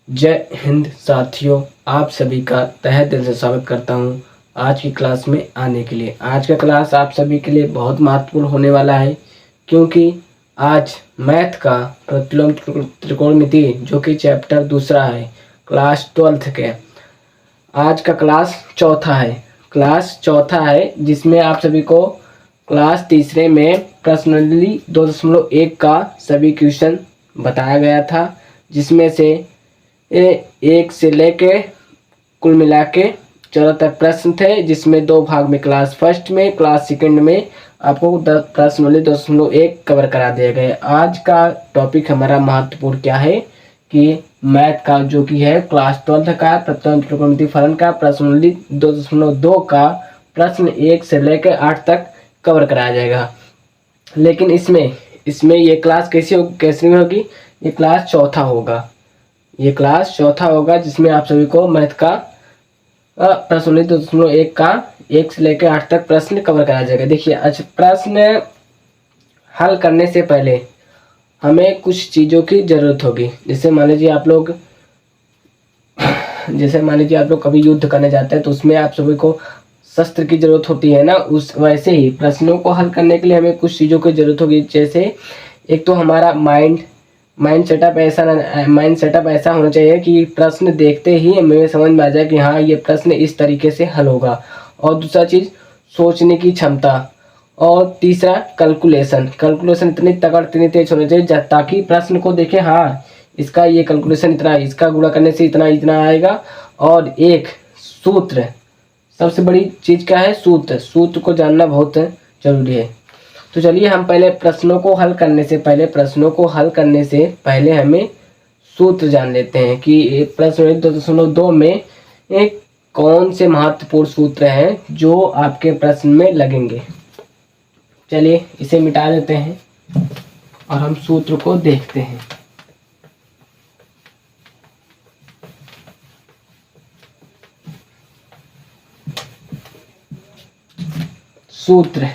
जय हिंद साथियों, आप सभी का तहे दिल से स्वागत करता हूं आज की क्लास में आने के लिए। आज का क्लास आप सभी के लिए बहुत महत्वपूर्ण होने वाला है, क्योंकि आज मैथ का प्रतिलोम त्रिकोणमिति जो कि चैप्टर दूसरा है क्लास 12th के, आज का क्लास चौथा है जिसमें आप सभी को क्लास तीसरे में प्रश्नावली 2.1 का सभी क्वेश्चन बताया गया था, जिसमें से एक से लेके कुल मिला के 14 तक प्रश्न थे, जिसमें दो भाग में क्लास फर्स्ट में क्लास सेकंड में आपको प्रश्नावली 2.1 कवर करा दिया गया। आज का टॉपिक हमारा महत्वपूर्ण क्या है कि मैथ का जो कि है क्लास 12 का प्रतिलोम त्रिकोणमिति फलन का प्रश्नावली 2.2 का प्रश्न 1 से लेकर 8 तक कवर कराया जाएगा। लेकिन इसमें ये क्लास कैसी होगी? ये क्लास चौथा होगा। ये क्लास चौथा होगा जिसमें आप सभी को मैथ का प्रश्नावली 2.1 का 1 से लेकर 8 तक प्रश्न कवर कराया जाएगा। देखिए, अच्छा, प्रश्न हल करने से पहले हमें कुछ चीज़ों की ज़रूरत होगी। जैसे मान लीजिए आप लोग कभी युद्ध करने जाते हैं तो उसमें आप सभी को शस्त्र की ज़रूरत होती है ना, उस वैसे ही प्रश्नों को हल करने के लिए हमें कुछ चीज़ों की ज़रूरत होगी। जैसे एक तो हमारा माइंड सेटअप ऐसा होना चाहिए कि प्रश्न देखते ही हमें समझ में आ जाए कि हाँ, ये प्रश्न इस तरीके से हल होगा। और दूसरा चीज़ सोचने की क्षमता, और तीसरा कैलकुलेशन इतनी तगड़ इतनी तेज होनी चाहिए ताकि प्रश्न को देखें, हाँ इसका ये कैलकुलेशन इतना, इसका गुणा करने से इतना आएगा। और एक सूत्र, सबसे बड़ी चीज़ क्या है? सूत्र को जानना बहुत जरूरी है। तो चलिए हम पहले प्रश्नों को हल करने से पहले हमें सूत्र जान लेते हैं कि प्रश्न 2.2 में एक कौन से महत्वपूर्ण सूत्र हैं जो आपके प्रश्न में लगेंगे। चलिए इसे मिटा देते हैं और हम सूत्र को देखते हैं। सूत्र,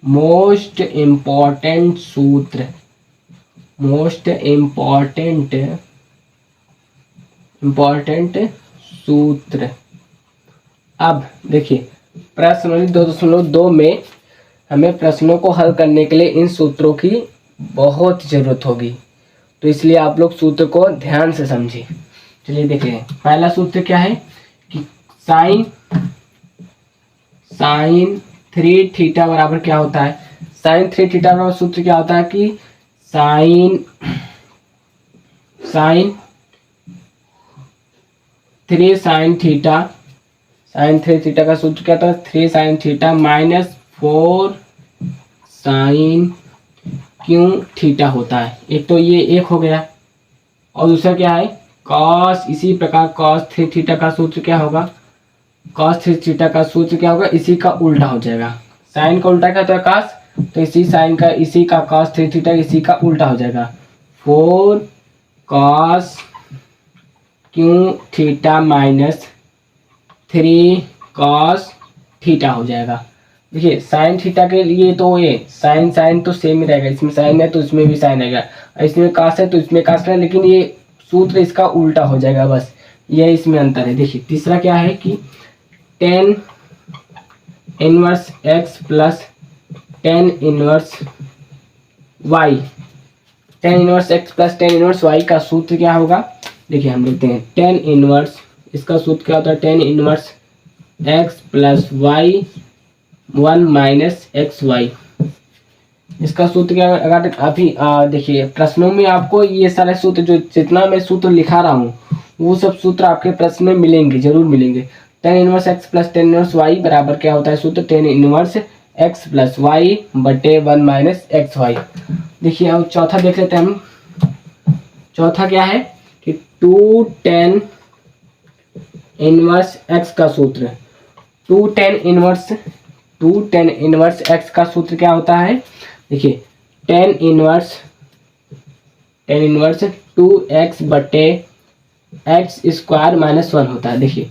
मोस्ट इम्पॉर्टेंट सूत्र। अब देखिए, प्रश्नावली 2.2 में हमें प्रश्नों को हल करने के लिए इन सूत्रों की बहुत ज़रूरत होगी, तो इसलिए आप लोग सूत्र को ध्यान से समझिए। चलिए देखिए, पहला सूत्र क्या है कि साइन 3 थीटा बराबर क्या होता है? साइन 3 थीटा बराबर सूत्र क्या होता है कि साइन 3 साइन थीटा का सूत्र क्या था? 3 साइन थीटा माइनस 4 साइन क्यों थीटा होता है। एक तो ये एक हो गया, और दूसरा क्या है? कॉस। इसी प्रकार कॉस 3 थीटा का सूत्र क्या होगा? इसी का उल्टा हो जाएगा। साइन का उल्टा क्या होता है? कॉस। तो इसी का कॉस 3 थीटा इसी का उल्टा हो जाएगा। 4 कॉस क्यों थीटा माइनस 3 कॉस थीटा हो जाएगा। देखिए, साइन थीटा के लिए तो ये साइन तो सेम ही रहेगा, इसमें साइन है तो इसमें भी साइन रहेगा, इसमें कॉस है तो इसमें कॉस है, लेकिन ये सूत्र इसका उल्टा हो जाएगा, बस ये इसमें अंतर है। देखिए, तीसरा क्या है कि tan inverse x plus tan inverse y, tan inverse x plus tan inverse y का सूत्र क्या होगा? देखिए हम लिखते हैं tan इनवर्स, इसका सूत्र क्या होता है? tan inverse x plus y 1 minus X Y. इसका सूत्र क्या? अगर अभी देखिए, प्रश्नों में आपको ये सारे सूत्र, जो जितना मैं सूत्र लिखा रहा हूँ वो सब सूत्र आपके प्रश्न में मिलेंगे, जरूर मिलेंगे। tan inverse x plus tan inverse y बराबर क्या होता है सूत्र? tan inverse x plus y बटे 1 माइनस एक्स वाई। देखिए, अब चौथा देख लेते हैं हम। चौथा क्या है कि 2 tan इनवर्स x का सूत्र, 2 tan इनवर्स x का सूत्र क्या होता है? देखिए, tan इनवर्स 2x बटे x स्क्वायर माइनस 1 होता है। देखिए,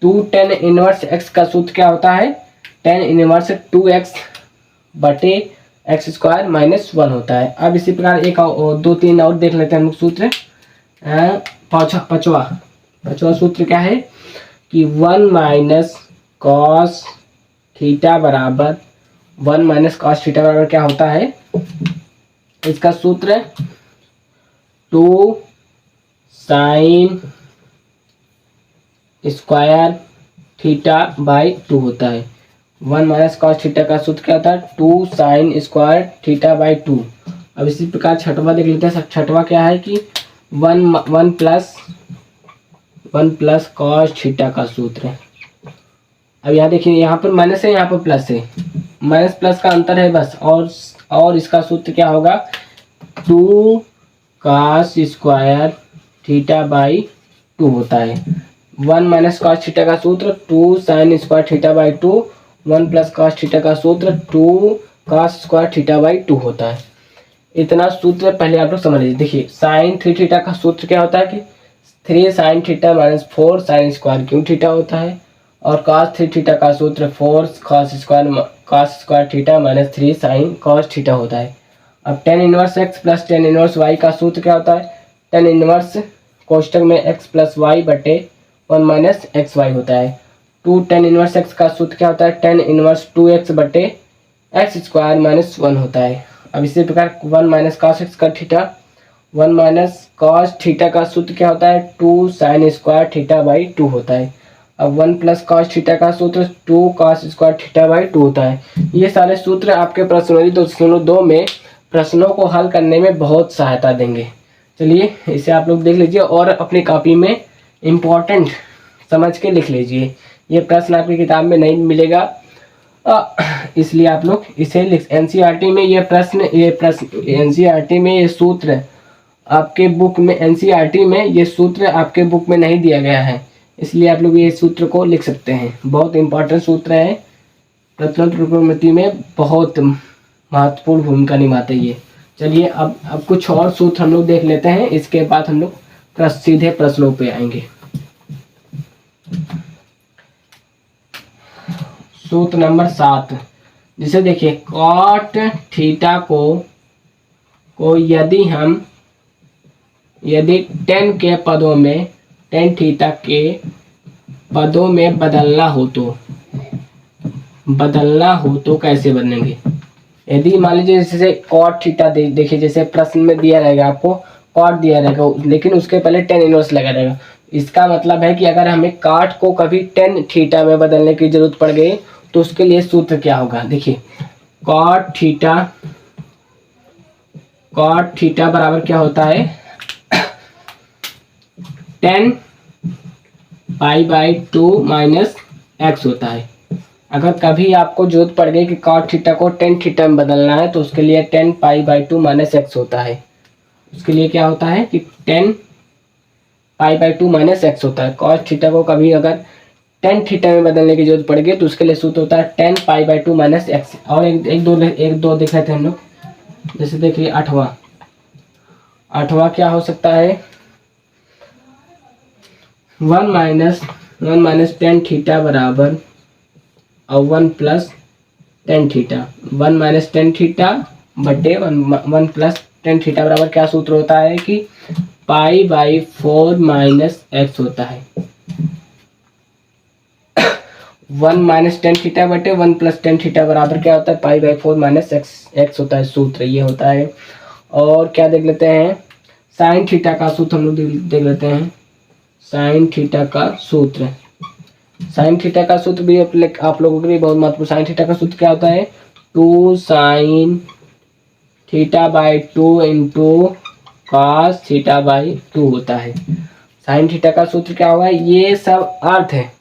2 tan इनवर्स x का सूत्र क्या होता है? tan इनवर्स 2x बटे x स्क्वायर माइनस 1 होता है। अब इसी प्रकार 1 2 3 और देख लेते हैं हम सूत्र। पांचवा पांचवा सूत्र क्या है कि 1 माइनस कॉस थीटा बराबर 1 माइनस कॉस थीटा बराबर क्या होता है, इसका सूत्र 2 साइन स्क्वायर थीटा बाई 2 होता है। 1 माइनस कॉस थीटा का सूत्र क्या होता है, 2 साइन स्क्वायर थीटा बाई 2। अब इसी प्रकार छठवा देख लेते हैं। छठवा क्या है कि 1 प्लस कॉस थीटा का सूत्र। अब यहाँ देखिए, यहाँ पर माइनस है, यहाँ पर प्लस है, माइनस प्लस का अंतर है बस। और इसका सूत्र क्या होगा, 2 कॉस स्क्वायर थीटा बाई 2 होता है। 1 माइनस कॉस थीटा का सूत्र 2 sine square theta by 2, 1 plus cos theta का सूत्र 2 कॉस स्क्वायर थीटा बाई 2 होता है। इतना सूत्र पहले आप लोग समझ लीजिए। देखिए साइन 3 थीटा का सूत्र क्या होता है कि 3 sine theta minus 4 sine square Q theta होता है। और कॉस 3 थीटा का सूत्र 4 cos square theta minus 3 sine cos theta होता है। अब tan inverse x plus tan inverse y का सूत्र क्या होता है, tan इनवर्स कोष्टक में x प्लस वाई बटे 1 माइनस एक्स वाई होता है। 2 tan इनवर्स x का सूत्र क्या होता है, tan इनवर्स 2x बटे एक्स स्क्वायर माइनस 1 होता है। अब इसी प्रकार 1 माइनस कॉस x का थीटा, 1 माइनस कॉस थीटा का सूत्र क्या होता है, 2 साइन स्क्वायर थीटा बाई 2 होता है। अब 1 प्लस कॉस थीटा का सूत्र 2 कॉस स्क्वायर थीटा बाई 2 होता है। ये सारे सूत्र आपके प्रश्नोत्तरी 2.2 में प्रश्नों को हल करने में बहुत सहायता देंगे। चलिए इसे आप लोग देख लीजिए और अपनी कॉपी में इम्पोर्टेंट समझ के लिख लीजिए। ये प्रश्न आपकी किताब में नहीं मिलेगा, इसलिए आप लोग इसे लिख। एनसीईआरटी में ये प्रश्न एनसीईआरटी में ये सूत्र आपके बुक में, एनसीईआरटी में ये सूत्र आपके बुक में नहीं दिया गया है, इसलिए आप लोग ये सूत्र को लिख सकते हैं। बहुत इंपॉर्टेंट सूत्र है, प्रश्नोत्तरी त्रिकोणमिति में बहुत महत्वपूर्ण भूमिका निभाते ये। चलिए अब कुछ और सूत्र हम लोग देख लेते हैं, इसके बाद हम लोग सीधे प्रश्नों पे आएंगे। सूत्र नंबर 7, जिसे देखिए कॉट थीटा को यदि tan के पदों में, tan थीटा के पदों में बदलना हो तो कैसे बदलेंगे। यदि मान लीजिए जैसे कॉट थीटा देखिए, जैसे प्रश्न में दिया रहेगा आपको कॉट दिया रहेगा, लेकिन उसके पहले tan इनवर्स लगा रहेगा। इसका मतलब है कि अगर हमें कॉट को कभी tan थीटा में बदलने की जरूरत पड़ गई तो उसके लिए सूत्र क्या होगा। देखिए कॉट थीटा बराबर क्या होता है, tan pi by 2 minus x होता है। अगर कभी आपको जरूरत पड़ गई कि कॉट थीटा को tan थीटा में बदलना है तो उसके लिए tan pi by 2 minus x होता है। उसके लिए क्या होता है कि tan pi by 2 minus x होता है। कॉट थीटा को कभी अगर tan थीटा में बदलने की जरूरत पड़ गई तो उसके लिए सूत्र होता है tan pi by 2 minus x. और एक दो देख रहे थे हम लोग, जैसे देखिए आठवां क्या हो सकता है, 1 माइनस tan थीटा बराबर और 1 plus tan theta, 1 minus tan theta बटे 1 प्लस tan थीटा बराबर क्या सूत्र होता है कि पाई बाई 4 माइनस एक्स होता है। 1 माइनस tan थीटा बटे 1 प्लस tan थीटा बराबर क्या होता है, पाई बाई 4 माइनस एक्स होता है। सूत्र ये होता है। और क्या देख लेते हैं, साइन थीटा का सूत्र हम लोग देख लेते हैं। साइन थीटा का सूत्र भी आप लोगों के लिए बहुत महत्वपूर्ण। साइन थीटा का सूत्र क्या होता है, 2 sine theta by 2 into cos theta by 2 होता है। साइन थीटा का सूत्र क्या होगा, ये सब अर्थ है।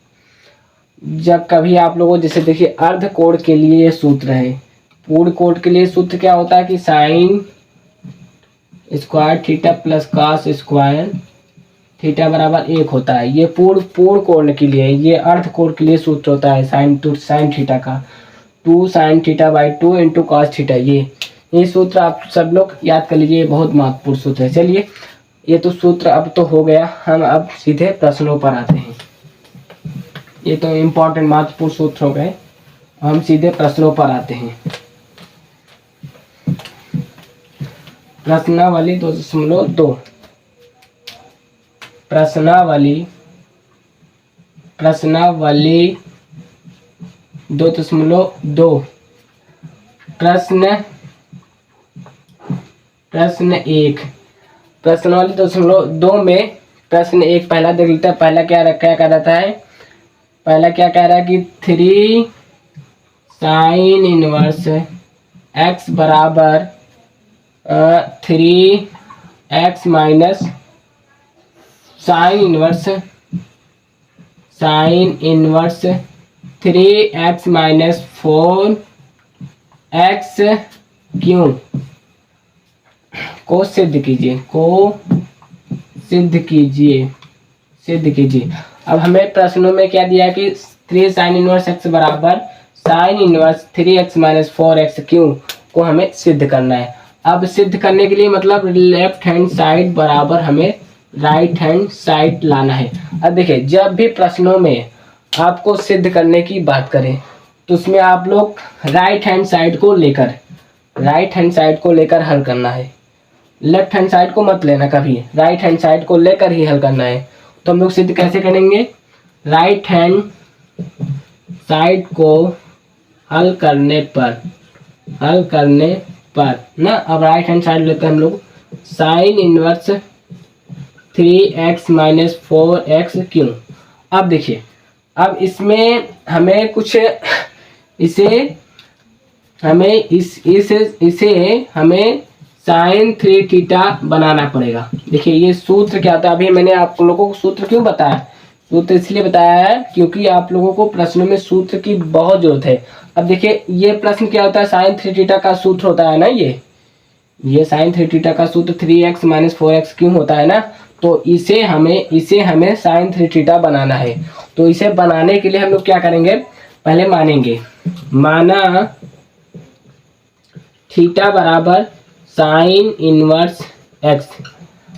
जब कभी आप लोगों जैसे देखिए अर्ध कोण के लिए ये सूत्र है, पूर्ण कोण के लिए सूत्र क्या होता है कि sine square theta plus cos square theta बराबर 1 होता है। ये पूर्ण कोण के लिए, ये अर्ध कोण के लिए सूत्र होता है साइन थीटा का 2 sine theta by 2 into cos theta. ये सूत्र आप सब लोग याद कर लीजिए, बहुत महत्वपूर्ण सूत्र है। चलिए ये तो सूत्र अब तो हो गया, हम अब सीधे प्रश्नों पर आते हैं। ये तो इम्पोर्टेंट महत्वपूर्ण सूत्र हो गए, हम सीधे प्रश्नों पर आते हैं। प्रश्नावली 2.2, प्रश्नावली 2.2 प्रश्न 1 प्रश्नावली 2.2 में प्रश्न 1 पहला देख लेते हैं। पहला क्या कह रहता है, पहला क्या कह रहा है कि 3 साइन इनवर्स x बराबर 3x minus sine inverse 3x minus 4x क्यों को सिद्ध कीजिए। अब हमें प्रश्नों में क्या दिया कि 3 साइन इनवर्स x बराबर sine inverse 3x minus 4x क्यों को हमें सिद्ध करना है। अब सिद्ध करने के लिए मतलब लेफ्ट हैंड साइड बराबर हमें राइट हैंड साइड लाना है। अब देखिए, जब भी प्रश्नों में आपको सिद्ध करने की बात करें तो उसमें आप लोग राइट हैंड साइड को लेकर हल करना है। लेफ्ट हैंड साइड को मत लेना कभी, राइट हैंड साइड को लेकर ही हल करना है। तो हम लोग सिद्ध कैसे करेंगे, राइट हैंड साइड को हल करने पर ना। अब राइट हैंड साइड लेते हैं हम लोग sine inverse 3x minus 4x क्यों। अब देखिए, अब इसमें हमें कुछ इसे हमें साइन 3 थीटा बनाना पड़ेगा। देखिए ये सूत्र क्या होता है, अभी मैंने आप लोगों को सूत्र क्यों बताया, सूत्र इसलिए बताया है क्योंकि आप लोगों को प्रश्नों में सूत्र की बहुत जरूरत है। अब देखिए ये प्रश्न क्या होता है, साइन 3 थीटा का सूत्र होता है ना, ये साइन 3 थीटा का सूत्र 3x माइनस 4x क्यों होता है ना। तो इसे हमें साइन 3 थीटा बनाना है। तो इसे बनाने के लिए हम लोग क्या करेंगे, पहले माना थीटा बराबर साइन इनवर्स x।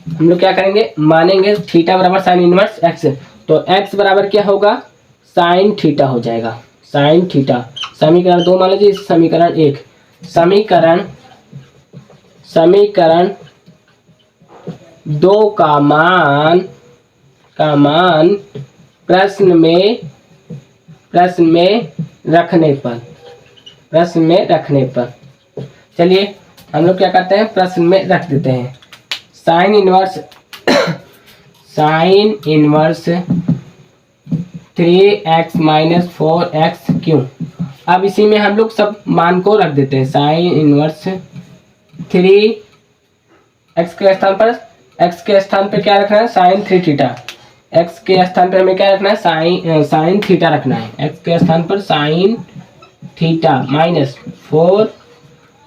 हम लोग क्या करेंगे, मानेंगे थीटा बराबर साइन इनवर्स x। तो x बराबर क्या होगा, साइन थीटा हो जाएगा, साइन थीटा। समीकरण 2 मान लीजिए, समीकरण 1 समीकरण 2 का मान प्रश्न में रखने पर चलिए हम लोग क्या करते हैं, प्रश्न में रख देते हैं sine inverse 3x minus 4x क्यों। अब इसी में हम लोग सब मान को रख देते हैं, साइन इनवर्स 3 x के स्थान पर क्या रखना है, साइन 3 थीटा। x के स्थान पर हमें क्या रखना है, साइन थीटा रखना है। x के स्थान पर साइन थीटा माइनस 4।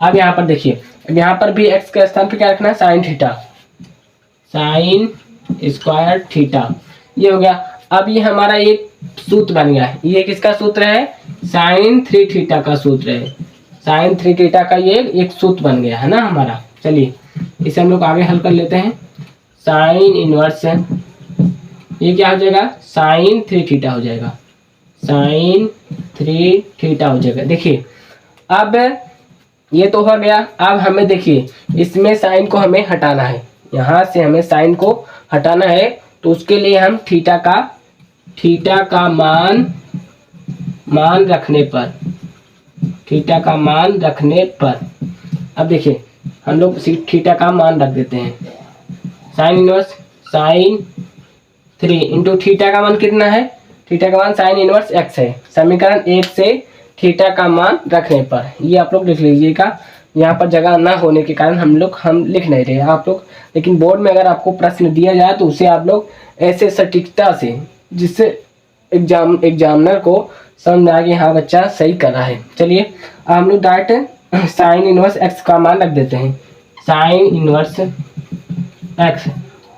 अब यहाँ पर देखिए, यहाँ पर भी x के स्थान पर क्या रखना है, sine theta, sine square theta. ये हो गया। अब ये हमारा एक सूत्र बन गया है। ये किसका सूत्र है, साइन 3 थीटा का सूत्र है। साइन 3 थीटा का ये एक सूत्र बन गया है ना हमारा। चलिए इसे हम लोग आगे हल कर लेते हैं। साइन इनवर्स ये क्या हो जाएगा, साइन 3 थीटा हो जाएगा, साइन 3 थीटा हो जाएगा। देखिए अब ये तो हो गया। अब हमें देखिए इसमें साइन को हमें हटाना है, यहाँ से हमें साइन को हटाना है। तो उसके लिए हम थीटा का मान रखने पर अब देखिए हम लोग थीटा का मान रख देते हैं। Sine inverse sine 3 into theta का मान कितना है, थीटा का मान साइन इनवर्स x है। समीकरण 1 से थीटा का मान रखने पर, ये आप लोग लिख लीजिएगा। यहाँ पर जगह ना होने के कारण हम लिख नहीं रहे आप लोग, लेकिन बोर्ड में अगर आपको प्रश्न दिया जाए तो उसे आप लोग ऐसे सटीकता से, जिससे एग्जामिनर को समझ आ कि हाँ बच्चा सही कर रहा है। चलिए अब हम लोग डायरेक्ट साइन इनवर्स x का मान रख देते हैं, साइन इनवर्स x।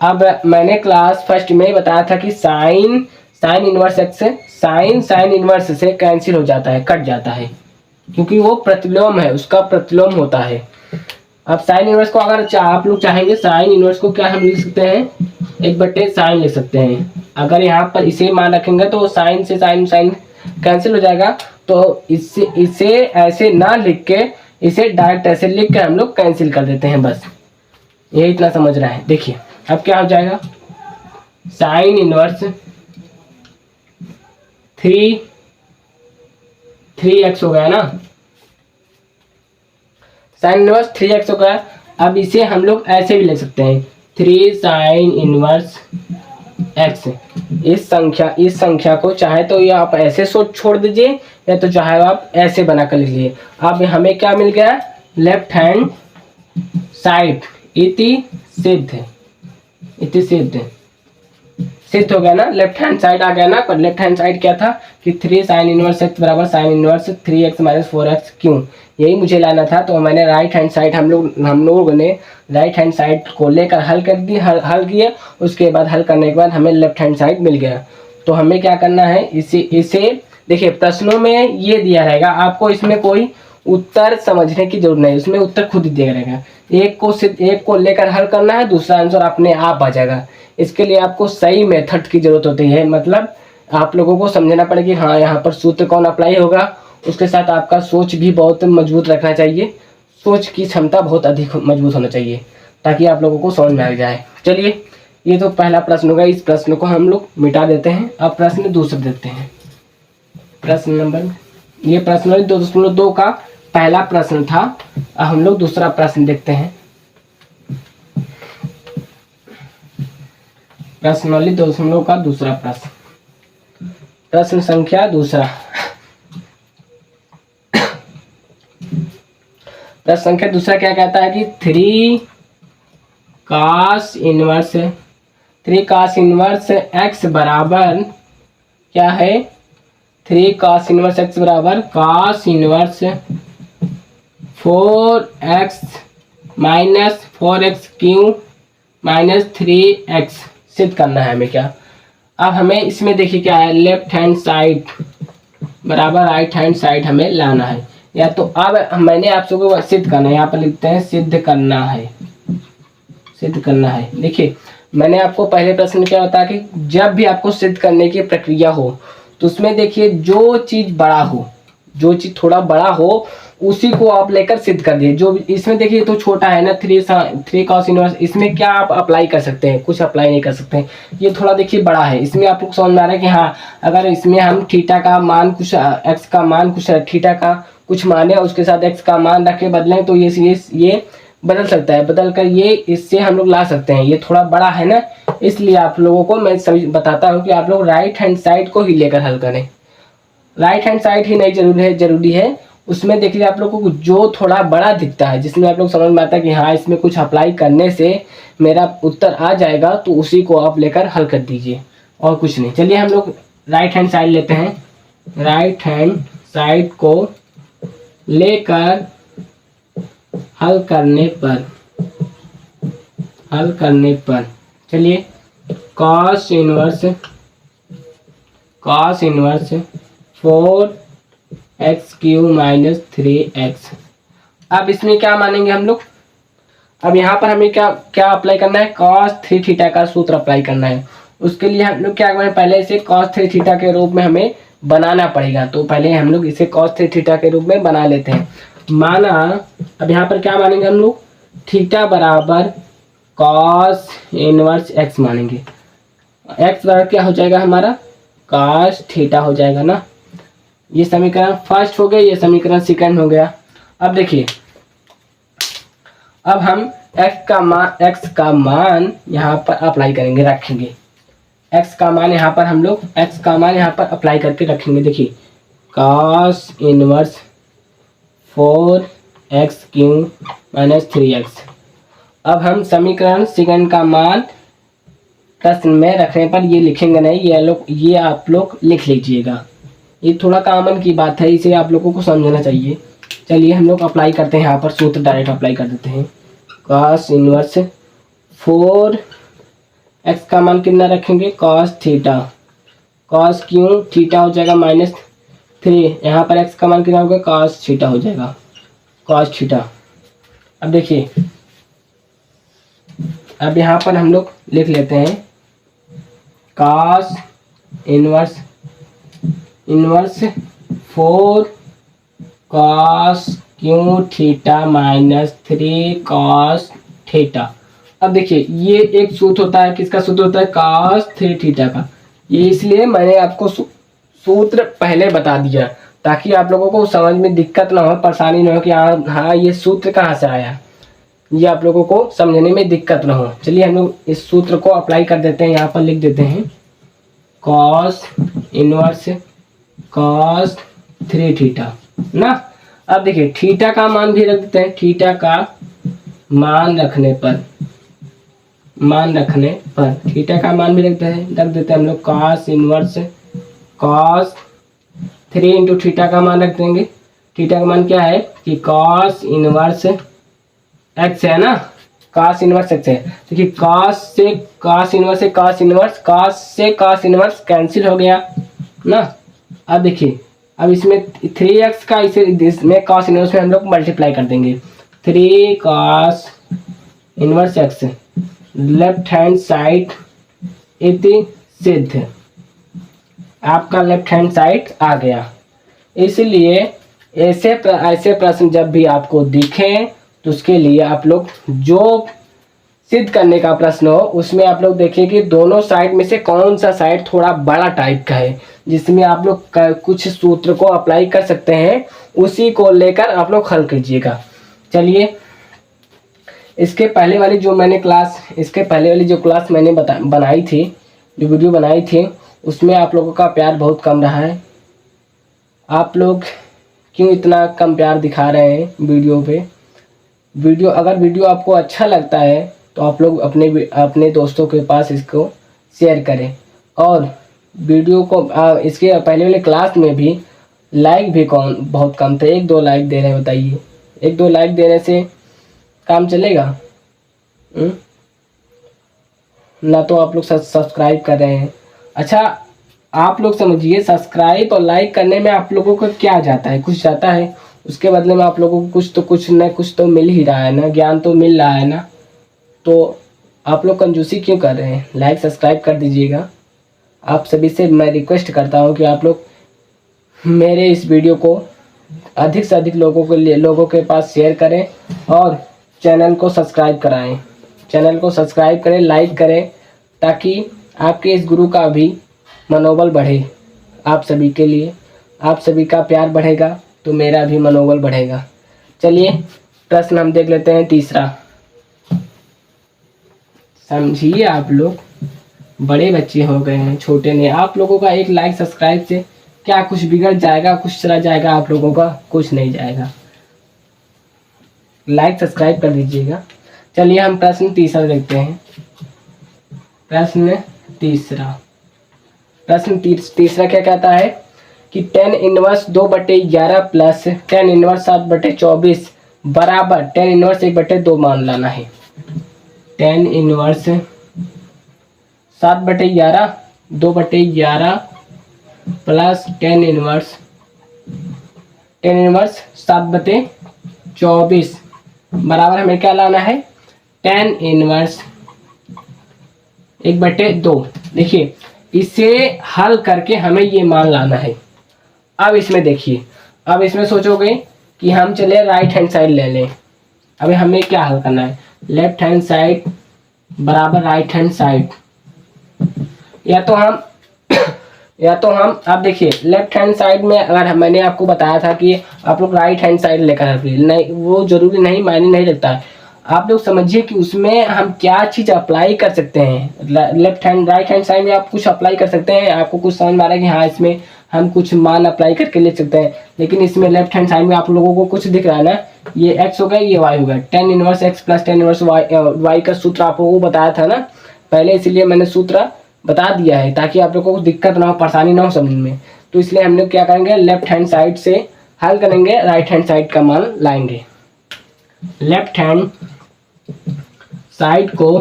अब मैंने क्लास फर्स्ट में बताया था कि sine inverse x sine inverse से कैंसिल हो जाता है, कट जाता है, क्योंकि वो प्रतिलोम है, उसका प्रतिलोम होता है। अब साइन इनवर्स को अगर आप लोग चाहेंगे, साइन इनवर्स को क्या हम लिख सकते हैं, 1/sin लिख सकते हैं। अगर यहाँ पर इसे मान रखेंगे तो साइन से साइन कैंसिल हो जाएगा। तो इसे ऐसे ना लिख के इसे डायरेक्ट ऐसे लिख के हम लोग कैंसिल कर देते हैं, बस ये इतना समझ रहा है। देखिए अब क्या हो जाएगा, साइन इनवर्स 3x हो गया ना, साइन इनवर्स 3x हो गया। अब इसे हम लोग ऐसे भी लिख सकते हैं 3 साइन इनवर्स x। इस संख्या को चाहे तो ये आप ऐसे सोच छोड़ दीजिए, या तो चाहे आप ऐसे बनाकर लिख लीजिए। अब हमें क्या मिल गया, लेफ्ट हैंड साइड इति सिद्ध, इति सिद्ध, सिद्ध हो गया ना, लेफ्ट हैंड साइड आ गया ना। पर लेफ्ट हैंड साइड क्या था कि 3 साइन इनवर्स x बराबर sine inverse 3x minus 4x क्यों, यही मुझे लाना था। तो मैंने राइट हैंड साइड हम लोगों ने राइट हैंड साइड को लेकर हल कर दी, हल किए। उसके बाद हल करने के बाद हमें लेफ्ट हैंड साइड मिल गया। तो हमें क्या करना है, इसे देखिए प्रश्नों में ये दिया रहेगा, आपको इसमें कोई उत्तर समझने की जरूरत नहीं, उसमें उत्तर खुद ही दिया रहेगा। एक को लेकर हल करना है, दूसरा आंसर अपने आप आ जाएगा। इसके लिए आपको सही मेथड की जरूरत होती है, मतलब आप लोगों को समझना पड़ेगा हाँ यहाँ पर सूत्र कौन अप्लाई होगा। उसके साथ आपका सोच भी बहुत मजबूत रखना चाहिए, सोच की क्षमता बहुत अधिक मजबूत होना चाहिए, ताकि आप लोगों को समझ में आ जाए। चलिए, ये तो पहला प्रश्न होगा, इस प्रश्न को हम लोग मिटा देते हैं। अब प्रश्न दूसरा देखते हैं। प्रश्न नंबर, ये प्रश्न 2.2 का पहला प्रश्न था। अब हम लोग दूसरा प्रश्न देखते हैं। प्रश्न 2 का दूसरा प्रश्न, प्रश्न संख्या दूसरा। प्रश्न संख्या दूसरा क्या कहता है कि 3 cos इनवर्स x बराबर क्या है, 3 cos इनवर्स x बराबर cos inverse 4x minus 4x cube minus 3x सिद्ध करना है हमें। क्या, अब हमें इसमें देखिए क्या है, लेफ्ट हैंड साइड बराबर राइट हैंड साइड हमें लाना है। या तो अब मैंने आप सबको सिद्ध करना है, यहाँ पर लिखते हैं सिद्ध करना है, सिद्ध करना है। देखिए मैंने आपको पहले प्रश्न क्या बताया कि जब भी आपको सिद्ध करने की प्रक्रिया हो तो उसमें देखिए जो चीज बड़ा हो, जो चीज थोड़ा बड़ा हो उसी को आप लेकर सिद्ध कर दिए। जो इसमें देखिए तो छोटा है ना, 3 cos इनवर्स, इसमें क्या आप अप्लाई कर सकते हैं, कुछ अप्लाई नहीं कर सकते हैं। ये थोड़ा देखिए बड़ा है, इसमें आप लोग समझ में आ रहा है कि हाँ अगर इसमें हम थीटा का मान कुछ एक्स का मान कुछ थीटा का कुछ माने और उसके साथ एक्स का मान रख के बदलें तो ये बदल सकता है, बदल कर ये इससे हम लोग ला सकते हैं। ये थोड़ा बड़ा है ना, इसलिए आप लोगों को मैं सभी बताता हूँ कि आप लोग राइट हैंड साइड को ही लेकर हल करें। राइट हैंड साइड ही नहीं जरूरी है, उसमें देखिए आप लोगों को जो थोड़ा बड़ा दिखता है, जिसमें आप लोग समझ में आता है कि हाँ इसमें कुछ अप्लाई करने से मेरा उत्तर आ जाएगा, तो उसी को आप लेकर हल कर दीजिए और कुछ नहीं। चलिए हम लोग राइट हैंड साइड लेते हैं। राइट हैंड साइड को लेकर हल करने पर चलिए cos inverse 4x cube minus 3x। अब इसमें क्या मानेंगे हम लोग, अब यहाँ पर हमें क्या अप्लाई करना है, cos 3 थीटा का सूत्र अप्लाई करना है। उसके लिए हम लोग क्या करें, पहले इसे cos 3 थीटा के रूप में हमें बनाना पड़ेगा। तो पहले हम लोग इसे cos 3 थीटा के रूप में बना लेते हैं। माना, अब यहाँ पर क्या मानेंगे हम लोग, थीटा बराबर cos इनवर्स x मानेंगे। x बराबर क्या हो जाएगा हमारा, cos थीटा हो जाएगा ना। ये समीकरण फर्स्ट हो गया, ये समीकरण सेकंड हो गया। अब देखिए, अब हम x का मान यहाँ पर अप्लाई करेंगे, रखेंगे। x का मान यहाँ पर हम लोग अप्लाई करके रखेंगे। देखिए cos inverse 4x cube minus 3x। अब हम समीकरण सेकंड का मान प्रश्न में रखने पर ये लिखेंगे नहीं, ये आप लोग लिख लीजिएगा। ये थोड़ा कॉमन की बात है, इसे आप लोगों को समझना चाहिए। चलिए हम लोग अप्लाई करते हैं, यहाँ पर सूत्र डायरेक्ट अप्लाई कर देते हैं। cos इनवर्स 4x का मान कितना रखेंगे, cos theta, cos cube theta हो जाएगा माइनस 3, यहाँ पर x का मान कितना होगा, cos थीटा हो जाएगा, cos थीटा। अब देखिए, अब यहाँ पर हम लोग लिख लेते हैं cos inverse 4 cos cube theta minus 3 cos theta. अब देखिए ये एक सूत्र होता है, किसका सूत्र होता है, cos 3 थीटा का। ये इसलिए मैंने आपको सूत्र पहले बता दिया ताकि आप लोगों को समझ में दिक्कत ना हो, परेशानी ना हो कि हाँ ये सूत्र कहाँ से आया, ये आप लोगों को समझने में दिक्कत ना हो। चलिए हम लोग इस सूत्र को अप्लाई कर देते हैं, यहाँ पर लिख देते हैं cos इनवर्स cos 3 थीटा ना। अब देखिए थीटा का मान भी रख देते हैं, थीटा का मान रखने पर थीटा का मान भी रख देते हैं हम लोग cos inverse cos 3 into theta का मान रख देंगे। थीटा का मान क्या है कि cos इनवर्स x है ना, cos इनवर्स x है। देखिए cos से cos इनवर्स कैंसिल हो गया ना। अब देखिए अब इसमें 3x का इसमें cos इनवर्स में हम लोग मल्टीप्लाई कर देंगे, 3 cos inverse x left hand side इति सिद्ध, आपका लेफ्ट हैंड साइड आ गया। इसलिए ऐसे प्रश्न जब भी आपको दिखें तो उसके लिए आप लोग जो सिद्ध करने का प्रश्न हो उसमें आप लोग देखिए कि दोनों साइड में से कौन सा साइड थोड़ा बड़ा टाइप का है, जिसमें आप लोग कुछ सूत्र को अप्लाई कर सकते हैं, उसी को लेकर आप लोग हल कीजिएगा। चलिए इसके पहले वाली जो क्लास मैंने बनाई थी, जो वीडियो बनाई थी, उसमें आप लोगों का प्यार बहुत कम रहा है। आप लोग क्यों इतना कम प्यार दिखा रहे हैं वीडियो पे? अगर वीडियो आपको अच्छा लगता है तो आप लोग अपने दोस्तों के पास इसको शेयर करें। और वीडियो को इसके पहले वाले क्लास में भी लाइक भी बहुत कम थे, 1-2 लाइक दे रहे हैं, बताइए 1-2 लाइक देने से काम चलेगा? ना तो आप लोग सब्सक्राइब कर रहे हैं। अच्छा आप लोग समझिए, सब्सक्राइब और लाइक करने में आप लोगों को क्या जाता है? कुछ जाता है, उसके बदले में आप लोगों को कुछ तो मिल ही रहा है ना, ज्ञान तो मिल रहा है ना। तो आप लोग कंजूसी क्यों कर रहे हैं? लाइक सब्सक्राइब कर दीजिएगा। आप सभी से मैं रिक्वेस्ट करता हूं कि आप लोग मेरे इस वीडियो को अधिक से अधिक लोगों के पास शेयर करें और चैनल को सब्सक्राइब कराएं, लाइक करें, ताकि आपके इस गुरु का भी मनोबल बढ़े। आप सभी के लिए, आप सभी का प्यार बढ़ेगा तो मेरा भी मनोबल बढ़ेगा। चलिए प्रश्न हम देख लेते हैं तीसरा। समझिए, आप लोग बड़े बच्चे हो गए हैं, छोटे नहीं। आप लोगों का एक लाइक सब्सक्राइब से क्या कुछ बिगड़ जाएगा, कुछ चला जाएगा? आप लोगों का कुछ नहीं जाएगा। लाइक सब्सक्राइब कर दीजिएगा। चलिए हम प्रश्न तीसरा देखते हैं। प्रश्न तीसरा क्या कहता है कि tan inverse 2/11 plus tan inverse 7/24 बराबर tan इनवर्स 1/2 मान लाना है। tan inverse 7/11 2/11 plus tan inverse 7/24 बराबर हमें क्या लाना है? tan inverse 1/2। देखिए इसे हल करके हमें ये मान लाना है। अब इसमें देखिए, अब इसमें सोचोगे कि हम चले राइट हैंड साइड ले लें। अभी हमें क्या हल करना है? लेफ्ट हैंड साइड बराबर राइट हैंड साइड, या तो हम अब देखिए लेफ्ट हैंड साइड में अगर मैंने आपको बताया था कि आप लोग राइट हैंड साइड लेकर नहीं, वो जरूरी नहीं, मायने नहीं रखता है। आप लोग समझिए कि उसमें हम क्या चीज़ अप्लाई कर सकते हैं। राइट हैंड साइड में आप कुछ अप्लाई कर सकते हैं, आपको कुछ समझ में आ रहा है कि हाँ इसमें हम कुछ मान अप्लाई करके लिख सकते हैं। लेकिन इसमें लेफ्ट हैंड साइड में आप लोगों को कुछ दिख रहा है ना, ये x हो गया, ये y हो गया। tan inverse x plus tan inverse y का सूत्र आपको वो बताया था ना पहले, इसलिए मैंने सूत्र बता दिया है ताकि आप लोगों को दिक्कत ना हो, परेशानी ना हो समझ में। तो इसलिए हम लोग क्या करेंगे, लेफ्ट हैंड साइड से हल करेंगे, राइट हैंड साइड का मान लाएंगे। लेफ्ट हैंड साइड को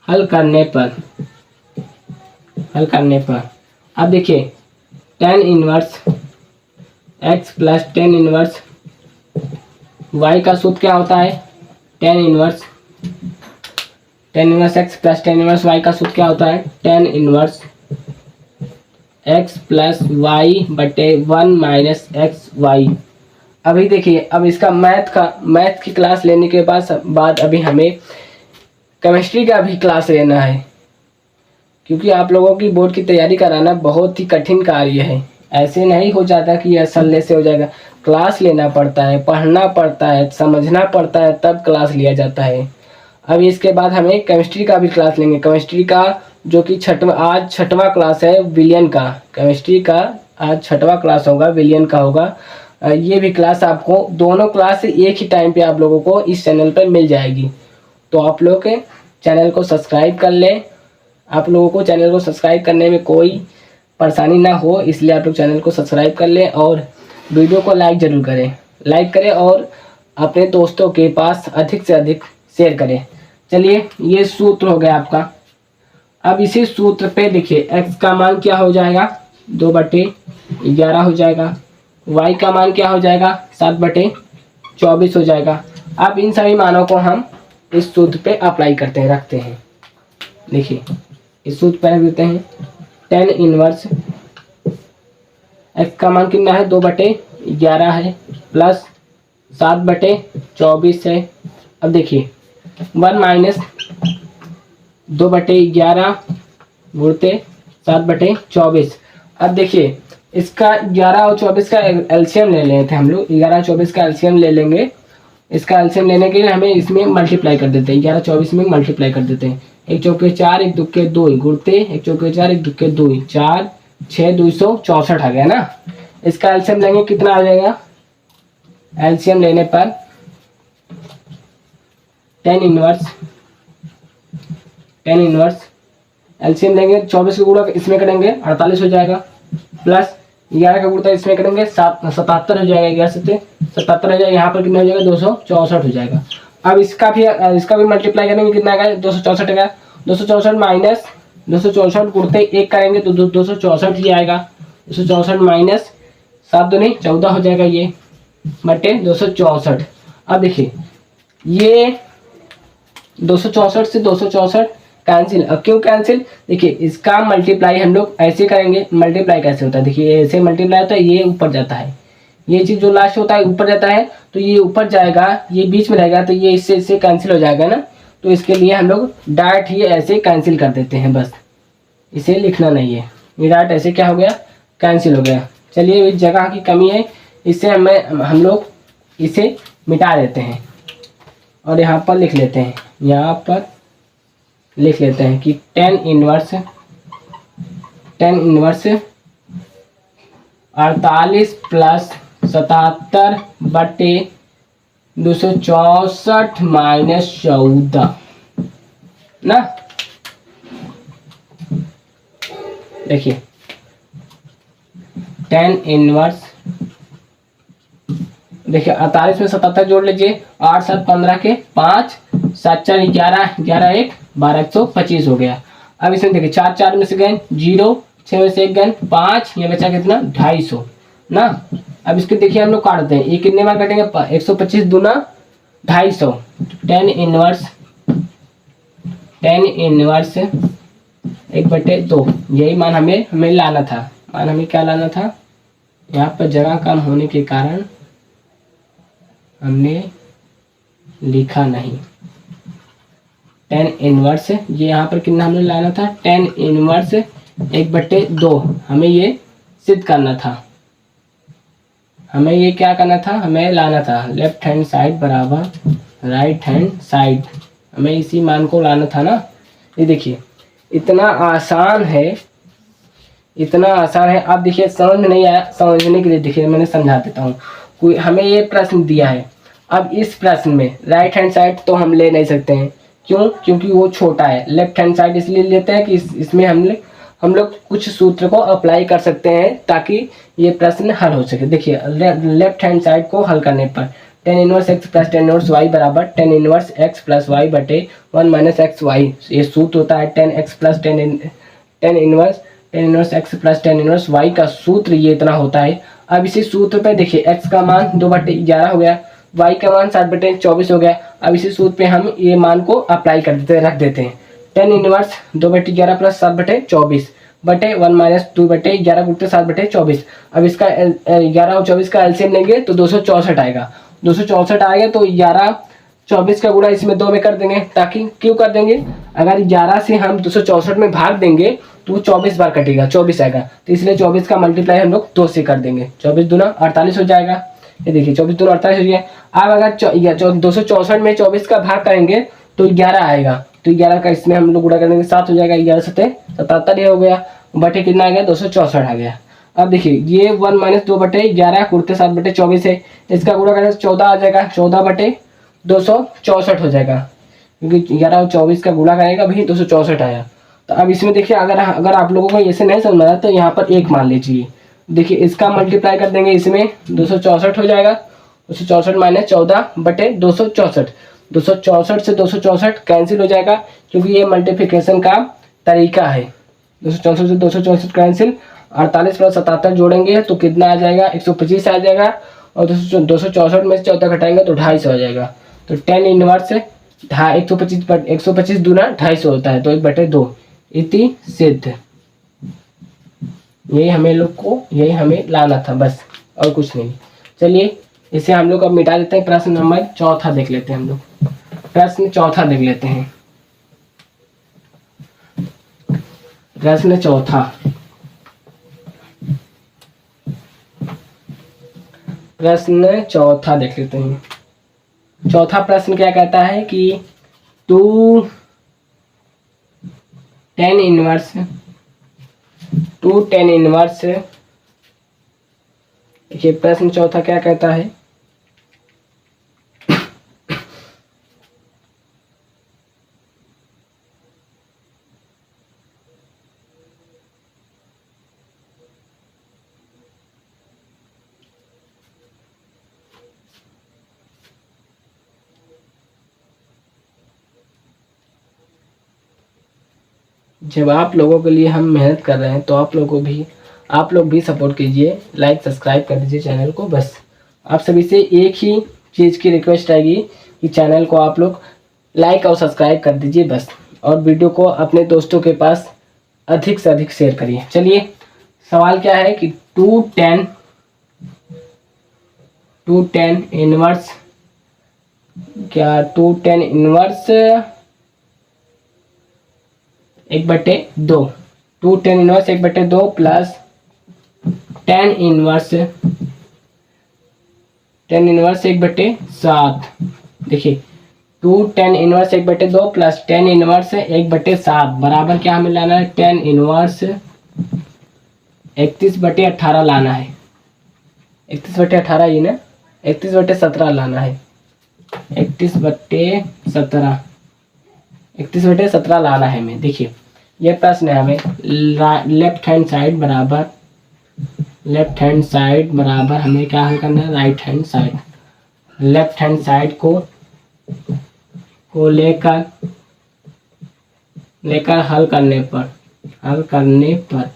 हल करने पर अब देखिए tan inverse x plus tan inverse y का सूत्र क्या होता है? tan inverse x plus tan inverse y का सूत्र क्या होता है? tan inverse x plus y/1 minus xy। अभी देखिए, अब इसका मैथ की क्लास लेने के बाद अभी हमें केमिस्ट्री का भी क्लास लेना है, क्योंकि आप लोगों की बोर्ड की तैयारी कराना बहुत ही कठिन कार्य है। ऐसे नहीं हो जाता कि यह सल्ले से हो जाएगा, क्लास लेना पड़ता है, पढ़ना पड़ता है, समझना पड़ता है, तब क्लास लिया जाता है। अब इसके बाद हमें केमिस्ट्री का भी क्लास लेंगे। केमिस्ट्री का जो कि आज छठवां क्लास है विलियन का। केमिस्ट्री का आज छठवां क्लास होगा, विलियन का होगा। ये भी क्लास आपको, दोनों क्लास एक ही टाइम पे आप लोगों को इस चैनल पर मिल जाएगी। तो आप लोग के चैनल को सब्सक्राइब कर लें। आप लोगों को चैनल को सब्सक्राइब करने में कोई परेशानी ना हो, इसलिए आप लोग चैनल को सब्सक्राइब कर लें और वीडियो को लाइक ज़रूर करें। लाइक करें और अपने दोस्तों के पास अधिक से अधिक शेयर करें। चलिए, ये सूत्र हो गया आपका। अब इसी सूत्र पे देखिए, x का मान क्या हो जाएगा, 2/11 हो जाएगा। y का मान क्या हो जाएगा, 7/24 हो जाएगा। अब इन सभी मानों को हम इस सूत्र पे अप्लाई करते हैं, रखते हैं। देखिए, इस सूत्र पर रख देते हैं। tan इनवर्स x का मान कितना है, 2/11 है, प्लस 7/24 है। अब देखिए 1 माइनस 2/11 गुणते 7/24। अब देखिए, इसका 11 और 24 का एलसीएम ले लेते हैं हम लोग। 11 और 24 का एलसीएम ले लेंगे। इसका एलसीएम लेने के लिए हमें इसमें मल्टीप्लाई कर देते हैं, 11 24 में मल्टीप्लाई कर देते हैं। 1 चौके 4, 1 दुक्के 2 गुणते 1 चौके 4, 1 दुक्के 2, 4 6 264 आ गया ना। इसका एलसीएम लेंगे, कितना आ जाएगा, एलसीएम लेने पर tan इनवर्स एलसीएम लेंगे, 24 का गुणा इसमें करेंगे 48 हो जाएगा, प्लस 11 का गुणा इसमें करेंगे 77 हो जाएगा। 11 से 77 हो जाएगा, यहाँ पर कितना हो जाएगा, 264 हो जाएगा। अब इसका भी मल्टीप्लाई करेंगे, कितना आएगा, 264 आएगा। 264 माइनस 264 गुणते 1 करेंगे तो 264 ही आएगा। 264 माइनस 7 दूनी 14 हो जाएगा, ये बटे 264। अब देखिए, ये 264 से 264 कैंसिल। अब क्यों कैंसिल, देखिए इसका मल्टीप्लाई हम लोग ऐसे करेंगे। मल्टीप्लाई कैसे होता है, देखिए ऐसे मल्टीप्लाई होता है, ये ऊपर जाता है, ये चीज़ जो लास्ट होता है ऊपर जाता है, तो ये ऊपर जाएगा, ये बीच में रहेगा, तो ये इससे कैंसिल हो जाएगा ना। तो इसके लिए हम लोग डायरेक्ट ही ऐसे कैंसिल कर देते हैं, बस इसे लिखना नहीं है। ये डायरेक्ट ऐसे क्या हो गया, कैंसिल हो गया। चलिए, इस जगह की कमी है, इससे हम लोग इसे मिटा देते हैं और यहाँ पर लिख लेते हैं, यहाँ पर लिख लेते हैं कि tan इनवर्स 48 प्लस 77/264 माइनस 14 ना। देखिए tan इनवर्स, देखिए 48 में 77 जोड़ लीजिए, 8 7 15 के 5 7 4 11 11 1 12 125 हो गया। अब इसमें देखिए 4 4 में से गए 0, 6 में से 1 गए 5, ये बचा कितना, 250 ना। अब इसके देखिए हम लोग काटते हैं, ये कितने बार कटेंगे, 125 दूना 250। tan इनवर्स 1/2, यही मान हमें लाना था। मान हमें क्या लाना था, यहाँ पर जगह कम होने के कारण हमने लिखा नहीं। tan इनवर्स, ये यहाँ पर कितना हमने लाना था, tan इनवर्स 1/2 हमें ये सिद्ध करना था। हमें ये क्या करना था, हमें लाना था लेफ्ट हैंड साइड बराबर राइट हैंड साइड, हमें इसी मान को लाना था ना। ये देखिए इतना आसान है, इतना आसान है। आप देखिए, समझ में नहीं आया, समझने के लिए देखिए मैंने समझा देता हूँ। कोई हमें ये प्रश्न दिया है, अब इस प्रश्न में राइट हैंड साइड तो हम ले नहीं सकते हैं, क्यों, क्योंकि वो छोटा है। लेफ्ट हैंड साइड इसलिए लेते हैं कि इसमें हम लोग कुछ सूत्र को अप्लाई कर सकते हैं ताकि ये प्रश्न हल हो सके। देखिए लेफ्ट हैंड साइड को हल करने पर tan inverse x plus tan inverse y बराबर tan inverse x plus y बटे 1 माइनस एक्स वाई, ये सूत्र होता है tan x plus tan inverse x plus tan inverse y का सूत्र ये इतना होता है। अब इसी सूत्र पे देखिए x का मान 2/11 हो गया, y का मान 7/24 हो गया। अब इसी सूत्र पे हम ये मान को अप्लाई कर देते रख देते हैं। tan इनवर्स 2/11 प्लस 7/24 बटे 1 माइनस 2/11 गुणित 7/24। अब इसका 11 और 24 का एलसीएम लेंगे तो 264 आएगा। 264 आएगा तो 11 24 का गुणा इसमें 2 में कर देंगे, ताकि क्यों कर देंगे, अगर 11 से हम 264 में भाग देंगे तो वो 24 बार कटेगा, 24 आएगा, तो इसलिए 24 का मल्टीप्लाई हम लोग 2 से कर देंगे। 24 दूना 48 हो जाएगा। ये देखिए 24 दूना 48 हो गया। अब अगर 264 में 24 का भाग करेंगे तो 11 आएगा, तो 11 का इसमें हम लोग गुणा कर देंगे, 7 हो जाएगा। 11 सत्ते 77 ये हो गया, बटे कितना आ गया, 264 आ गया। अब देखिए ये 1 माइनस 2/11 कुड़ते 7/24 है, इसका गुणा करेंगे 14 आ जाएगा, 14/264 हो जाएगा, क्योंकि 11 और 24 का गुणा करेगा भाई 264 आया। तो अब इसमें देखिए अगर आप लोगों को ऐसे नहीं समझ में आया तो यहाँ पर 1 मान लीजिए। देखिए इसका मल्टीप्लाई कर देंगे, इसमें 264 हो जाएगा, 264 माइनस 14/264, 264 से 264 कैंसिल हो जाएगा, क्योंकि ये मल्टीप्लिकेशन का तरीका है। 264 से 264 कैंसिल, 48 प्लस 77 जोड़ेंगे तो कितना आ जाएगा, 125 आ जाएगा, और 264 में से 14 घटाएंगे तो 250 आ जाएगा। तो 10 इनवर्स 125 दूना 250 होता है, तो 1/2 इति सिद्ध। यही हमें लाना था बस, और कुछ नहीं। चलिए इसे हम लोग अब मिटा देते हैं। प्रश्न नंबर 4 देख लेते हैं हम लोग। प्रश्न 4 देख लेते हैं। प्रश्न 4 देख लेते हैं। चौथा प्रश्न क्या कहता है कि 2 tan इनवर्स देखिए प्रश्न 4 क्या कहता है, जब आप लोगों के लिए हम मेहनत कर रहे हैं तो आप लोग भी सपोर्ट कीजिए, लाइक सब्सक्राइब कर दीजिए चैनल को। बस आप सभी से एक ही चीज़ की रिक्वेस्ट आएगी कि चैनल को आप लोग लाइक और सब्सक्राइब कर दीजिए बस, और वीडियो को अपने दोस्तों के पास अधिक से अधिक शेयर करिए। चलिए सवाल क्या है कि 2 tan inverse 1/2, 2 tan inverse 1/2 plus tan inverse 1/7। देखिए 2 tan inverse 1/2 plus tan inverse 1/7 बराबर क्या हमें लाना है, tan इनवर्स 31/18 लाना है। 31/18 ये ना, 31/17 लाना है, 31/17 लाना है हमें। देखिए ये प्रश्न है, हमें लेफ्ट हैंड साइड बराबर हमें क्या हल करना है, right hand side. Left hand side को लेकर हल करने पर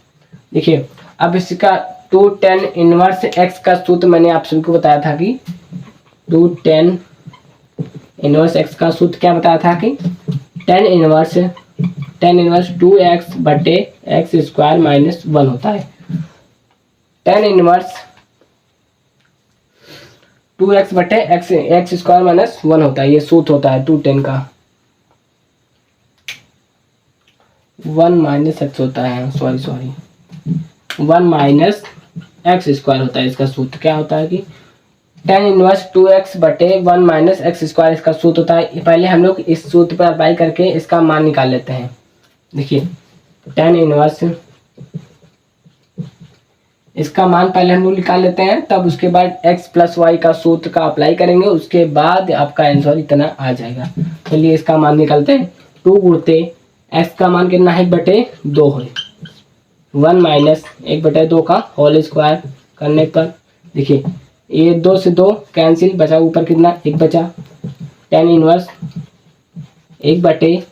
देखिए अब इसका 2 tan इनवर्स x का सूत्र मैंने आप सभी को बताया था कि 2 tan इनवर्स x का सूत्र क्या बताया था कि tan इनवर्स 2x/x² - 1 होता है। tan इनवर्स 2x/x² - 1 होता है, ये सूत्र होता है 2 tan का। 1 - x होता है, सॉरी 1 - x² होता है। इसका सूत्र क्या होता है कि tan इनवर्स 2x/1 - x² इसका सूत्र होता है। पहले हम लोग इस सूत्र पर अप्लाई करके इसका मान निकाल लेते हैं। देखिए tan इनवर्स इसका मान पहले हम लोग निकाल लेते हैं, तब उसके बाद x + y का सूत्र का अप्लाई करेंगे, उसके बाद आपका आंसर इतना आ जाएगा। चलिए इसका मान निकालते हैं। 2 गुणते x का मान कितना है, 1/2 है, 1 - 1/2 का होल स्क्वायर करने पर देखिए ये 2 से 2 कैंसिल, बचा ऊपर कितना 1 बचा। tan इनवर्स 1/,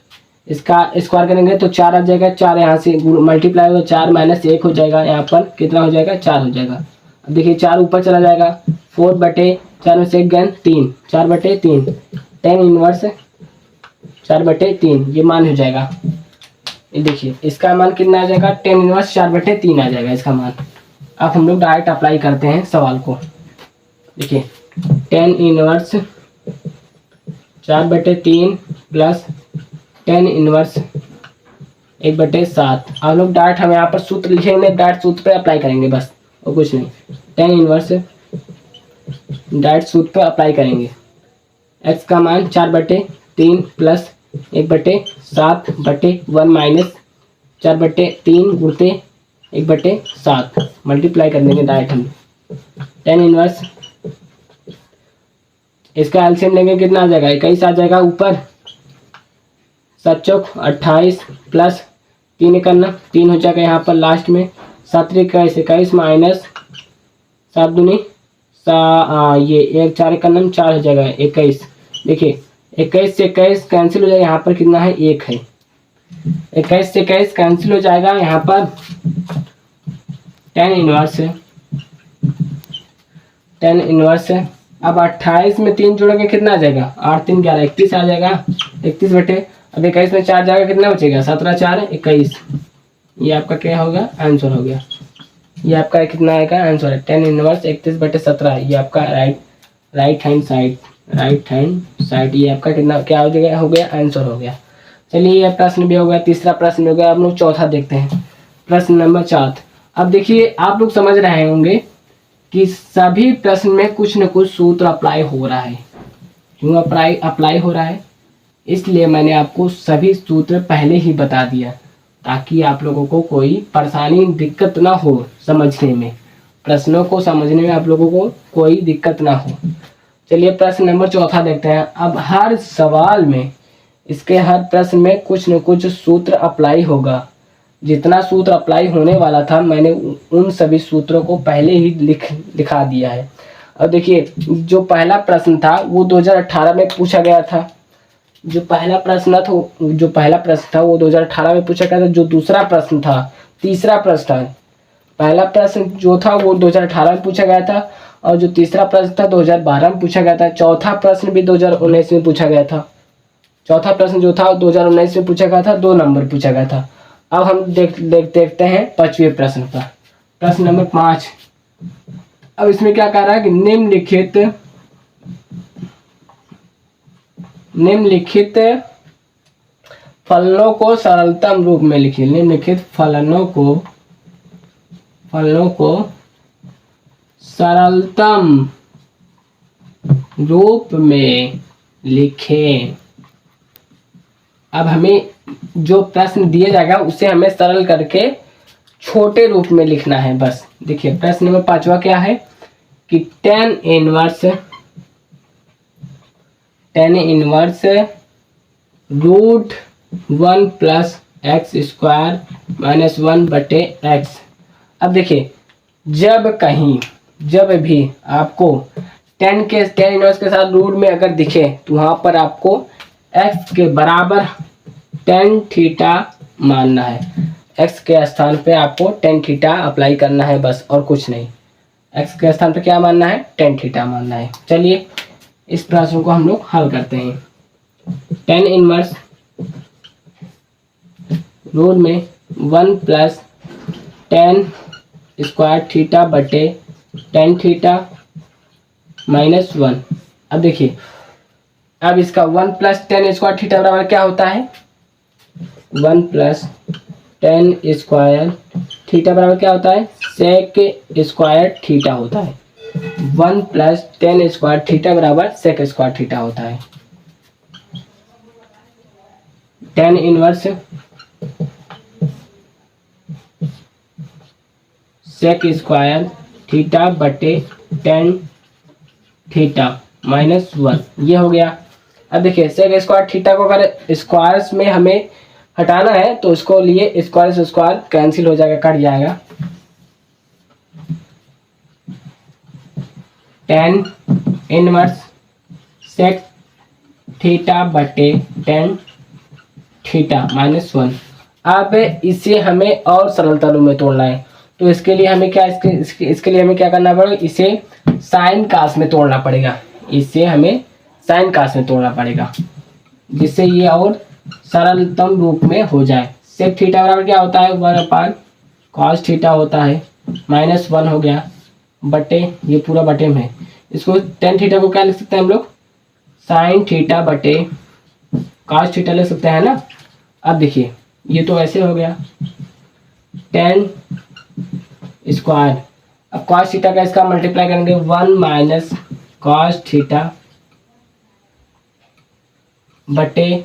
इसका स्क्वायर करेंगे तो 4 आ जाएगा, 4 यहाँ से मल्टीप्लाई होगा, 4 - 1 हो जाएगा, यहाँ पर कितना हो जाएगा, 4 हो जाएगा। अब देखिए 4 ऊपर चला जाएगा, 4/4 में से 1 गन 3, 4/3 tan इनवर्स 4/3 ये मान हो जाएगा। ये देखिए इसका मान कितना आ जाएगा, tan इनवर्स 4/3 आ जाएगा इसका मान। अब हम लोग डायरेक्ट अप्लाई करते हैं सवाल को। देखिए tan इनवर्स 4/3 प्लस 10 इनवर्स 1/7। आप लोग डायरेक्ट हम यहाँ पर सूत्र लिखेंगे, डायरेक्ट सूत्र पे अप्लाई करेंगे बस और कुछ नहीं। 10 इनवर्स डायरेक्ट सूत्र पे अप्लाई करेंगे। x का मान 4/3 प्लस 1/7/1 माइनस 4/3 गुणते 1/7 मल्टीप्लाई कर देंगे डायरेक्ट हम। 10 इनवर्स इसका एलसीएम लेंगे, कितना आ जाएगा 21 आ जाएगा ऊपर, 7 चौक 28 प्लस 3 इक्यावन 3 हो जाएगा यहाँ पर लास्ट में, 7 21 माइनस 7 दूनी ये 1 4 इक्यावन 4 हो जाएगा 21। देखिए 21 से 21 कैंसिल हो जाएगा, यहाँ पर कितना है 1 है, 21 से 21 कैंसिल हो जाएगा यहाँ पर 10 इनवर्स है। अब 28 में 3 जोड़ेंगे कितना आ जाएगा 8 3 11 31 आ जाएगा 31 बटे, अब 21 में 4 जाएगा कितना बचेगा 17 4 21। ये आपका क्या होगा आंसर हो गया, ये आपका कितना आएगा आंसर है 10 इनवर्स 31/17। ये आपका राइट हैंड साइड ये आपका कितना क्या हो गया आंसर हो गया। चलिए ये प्रश्न भी हो गया, तीसरा प्रश्न हो गया। आप लोग चौथा देखते हैं, प्रश्न नंबर 4। अब देखिए आप लोग समझ रहे होंगे कि सभी प्रश्न में कुछ न कुछ सूत्र अप्लाई हो रहा है। क्यों अप्लाई हो रहा है, इसलिए मैंने आपको सभी सूत्र पहले ही बता दिया ताकि आप लोगों को कोई परेशानी दिक्कत ना हो समझने में, प्रश्नों को समझने में आप लोगों को कोई दिक्कत ना हो। चलिए प्रश्न नंबर 4 देखते हैं। अब हर सवाल में इसके हर प्रश्न में कुछ न कुछ सूत्र अप्लाई होगा। जितना सूत्र अप्लाई होने वाला था मैंने उन सभी सूत्रों को पहले ही लिखा दिया है। अब देखिए जो पहला प्रश्न था वो 2018 में पूछा गया था। जो पहला प्रश्न था वो 2018 में पूछा गया था। जो दूसरा प्रश्न था, तीसरा प्रश्न था, पहला प्रश्न जो था वो 2018 में पूछा गया था और जो तीसरा प्रश्न था 2012 में पूछा गया था। चौथा प्रश्न भी 2019 में पूछा गया था। चौथा प्रश्न जो था 2019 में पूछा गया था, 2 नंबर पूछा गया था। अब हम देखते हैं 5वें प्रश्न पर, प्रश्न नंबर 5। अब इसमें क्या कह रहा है कि निम्नलिखित फलनों को सरलतम रूप में लिखिए। निम्नलिखित फलनों को सरलतम रूप में लिखें। अब हमें जो प्रश्न दिया जाएगा उसे हमें सरल करके छोटे रूप में लिखना है बस। देखिए प्रश्न नंबर 5वां क्या है कि tan inverse √1 plus x square minus 1/x। अब देखिए जब भी आपको tan इनवर्स के साथ रूट में अगर दिखे तो वहां पर आपको x के बराबर tan थीटा मानना है। x के स्थान पे आपको tan थीटा अप्लाई करना है बस और कुछ नहीं। x के स्थान पे क्या मानना है tan थीटा मानना है। चलिए इस प्रश्न को हम लोग हल करते हैं। tan इनवर्स रूट में 1 प्लस tan स्क्वायर थीटा बटे tan थीटा माइनस 1। अब देखिए अब इसका 1 प्लस tan स्क्वायर थीटा बराबर क्या होता है 1 प्लस tan स्क्वायर थीटा बराबर क्या होता है sec स्क्वायर थीटा होता है। 1 प्लस tan स्क्वायर थीटा बराबर sec स्क्वायर थीटा होता है। tan inverse sec square theta बटे tan थीटा माइनस 1 ये हो गया। अब देखिए sec स्क्वायर थीटा को अगर स्क्वायर्स में हमें हटाना है तो इसको लिए स्क्वायर से स्क्वायर कैंसिल हो जाएगा, कट जाएगा। tan इनवर्स sec थीटा बटे tan थीटा माइनस 1। अब इसे हमें और सरलता रूप में तोड़ना है तो इसके लिए हमें क्या इसके लिए हमें क्या करना पड़ेगा, इसे साइन कास में तोड़ना पड़ेगा। इसे हमें साइन कास में तोड़ना पड़ेगा जिससे ये और सरलतम रूप में हो जाए। सेक थीटा बराबर क्या होता है 1/cos थीटा होता है माइनस 1 हो गया बटे ये पूरा बटे में। इसको tan थीटा को क्या लिख सकते हैं हम लोग साइन थीटा बटे कॉस थीटा लिख सकते हैं ना। अब देखिए ये तो ऐसे हो गया टेन स्क्वायर, अब कॉस थीटा का इसका मल्टीप्लाई करेंगे 1 माइनस कॉस थीटा बटे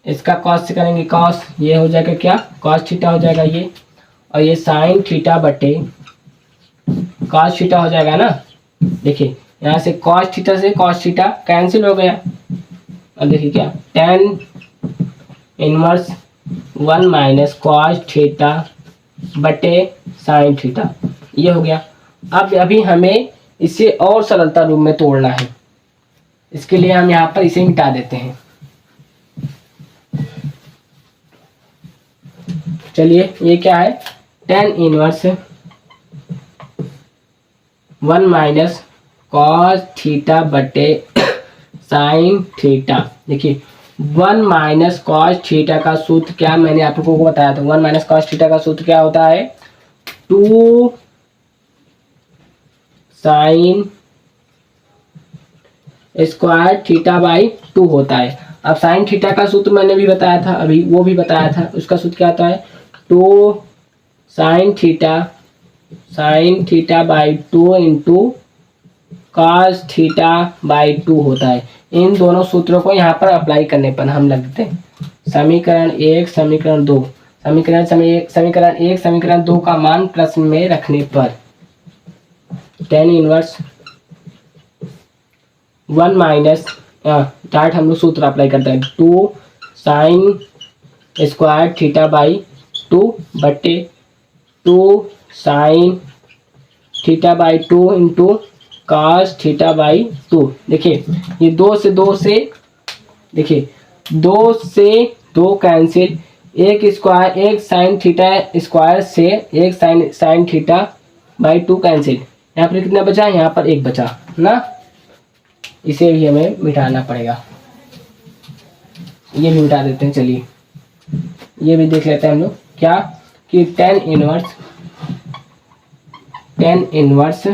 इसका कॉस से करेंगे कॉस, ये हो जाएगा क्या कॉस थीटा हो जाएगा ये, और ये साइन थीटा बटे कॉस थीटा हो जाएगा ना। देखिए यहाँ से कॉस थीटा से कॉस थीटा कैंसिल हो गया, अब देखिए क्या tan inverse 1 minus cos theta बटे साइन थीटा, ये हो गया। अब अभी हमें इसे और सरलता रूप में तोड़ना है, इसके लिए हम यहाँ पर इसे मिटा देते हैं। चलिए ये क्या है tan inverse 1 minus cos theta बटे साइन थीटा। देखिए 1 माइनस कॉस थीटा का सूत्र क्या मैंने आप लोगों को बताया था, 1 माइनस कॉस थीटा का सूत्र क्या होता है 2 साइन स्क्वायर थीटा बाई 2 होता है। अब साइन थीटा का सूत्र मैंने भी बताया था, अभी वो भी बताया था, उसका सूत्र क्या होता है 2 sine theta by 2 into cos theta by 2 होता है। इन दोनों सूत्रों को यहाँ पर अप्लाई करने पर हम लिख देते हैं समीकरण 1 समीकरण 2, समीकरण 1 समीकरण 2 का मान प्रश्न में रखने पर टेन इनवर्स 1 माइनस डायरेक्ट हम लोग सूत्र अप्लाई करते हैं 2 साइन स्क्वायर थीटा बाई 2 बटे 2 sine theta by 2 into cos theta by 2। देखिए ये 2 से देखिए 2 से 2 कैंसिल, एक स्क्वायर एक साइन थीटा स्क्वायर से एक साइन थीटा बाई 2 कैंसिल, यहाँ पर कितना बचा यहाँ पर 1 बचा ना, इसे भी हमें मिटाना पड़ेगा, ये भी मिटा देते हैं। चलिए ये भी देख लेते हैं हम लोग क्या कि टेन इनवर्स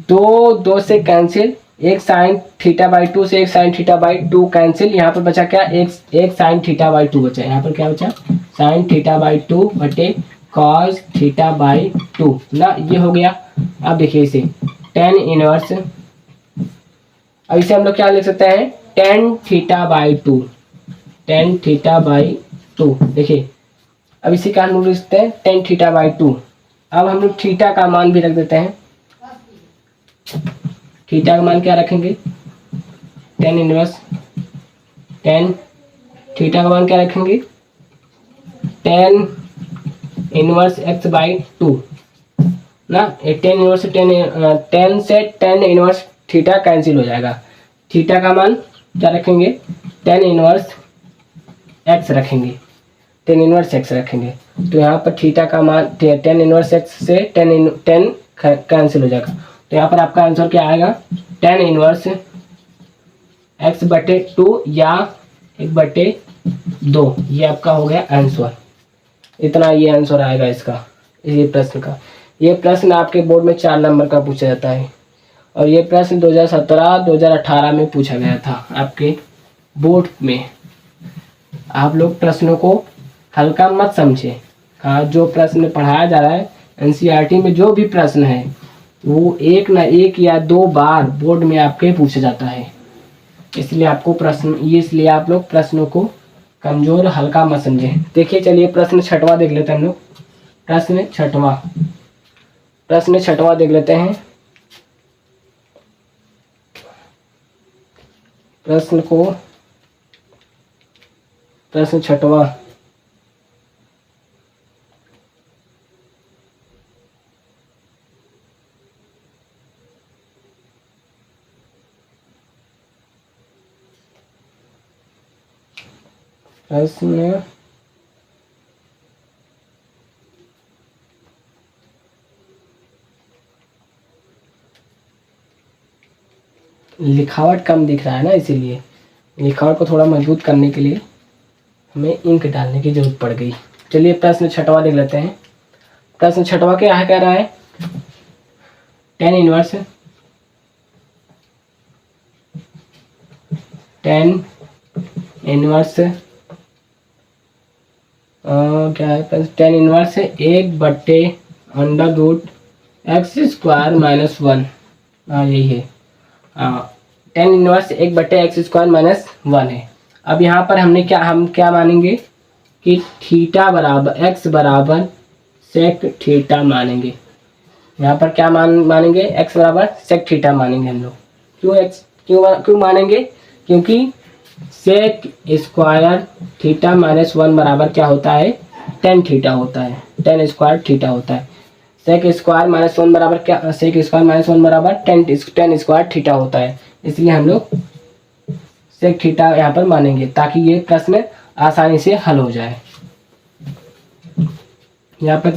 2 से कैंसिल, एक साइन थीटा बाई 2 से एक साइन थीटा बाई 2 कैंसिल, यहाँ पर बचा क्या एक साइन थीटा बाई 2 बचा, यहाँ पर क्या बचा साइन थीटा बाई 2 बटे कॉस थीटा बाई 2 ना, ये हो गया। अब देखिए इसे टेन इनवर्स, अब इसे हम लोग क्या लिख सकते हैं tan theta by 2, tan theta by 2। देखिए अब इसी का हम लोग लिख सकते हैं टेन थीटा बाई 2। अब हम लोग थीटा का मान भी रख देते हैं, थीटा का मान क्या रखेंगे टेन इनवर्स टेन, थीटा का मान क्या रखेंगे टेन इनवर्स एक्स बाई 2 ना, टेन इनवर्स टेन से टेन इनवर्स थीटा कैंसिल हो जाएगा, थीटा का मान क्या रखेंगे टेन इनवर्स एक्स रखेंगे, टेन इनवर्स एक्स रखेंगे, तो यहाँ पर थीटा का मान टेन इनवर्स एक्स से टेन कैंसिल हो जाएगा, तो यहाँ पर आपका आंसर क्या आएगा टेन इनवर्स एक्स बटे 2 या 1/2, ये आपका हो गया आंसर। इतना ये आंसर आएगा इसका, ये प्रश्न का। ये प्रश्न आपके बोर्ड में 4 नंबर का पूछा जाता है, और ये प्रश्न 2017-2018 में पूछा गया था आपके बोर्ड में। आप लोग प्रश्नों को हल्का मत समझे, हाँ जो प्रश्न पढ़ाया जा रहा है एनसीईआरटी में जो भी प्रश्न है वो एक ना एक या 2 बार बोर्ड में आपके पूछा जाता है, इसलिए आप लोग प्रश्नों को कमजोर हल्का मत समझे। देखिए चलिए प्रश्न 6वां देख लेते हैं हम लोग, प्रश्न 6वां देख लेते हैं। प्रश्न 6वां, प्रश्न लिखावट कम दिख रहा है ना, इसीलिए लिखावट को थोड़ा मजबूत करने के लिए हमें इंक डालने की जरूरत पड़ गई। चलिए प्रश्न 6वां देख लेते हैं। प्रश्न 6वां क्या है, कह रहा है टेन इनवर्स टेन इनवर्स क्या है, टेन इनवर्स 1/√x² - 1। यही है, टेन इनवर्स 1/x² - 1 है। अब यहाँ पर हम क्या मानेंगे कि थीटा बराबर x बराबर सेक थीटा मानेंगे। यहाँ पर क्या मानेंगे, x बराबर सेक थीटा मानेंगे हम लोग। क्यों मानेंगे, क्योंकि सेक स्क्वायर थीटा -1 बराबर क्या होता है, टेन थीटा होता है, टेन स्क्वायर थीटा होता है। सेक स्क्वायर -1 बराबर क्या, सेक स्क्वायर -1 बराबर टेन स्क्वायर थीटा होता है। इसलिए हम लोग सेक थीटा यहाँ पर मानेंगे ताकि ये प्रश्न आसानी से हल हो जाए। यहाँ पर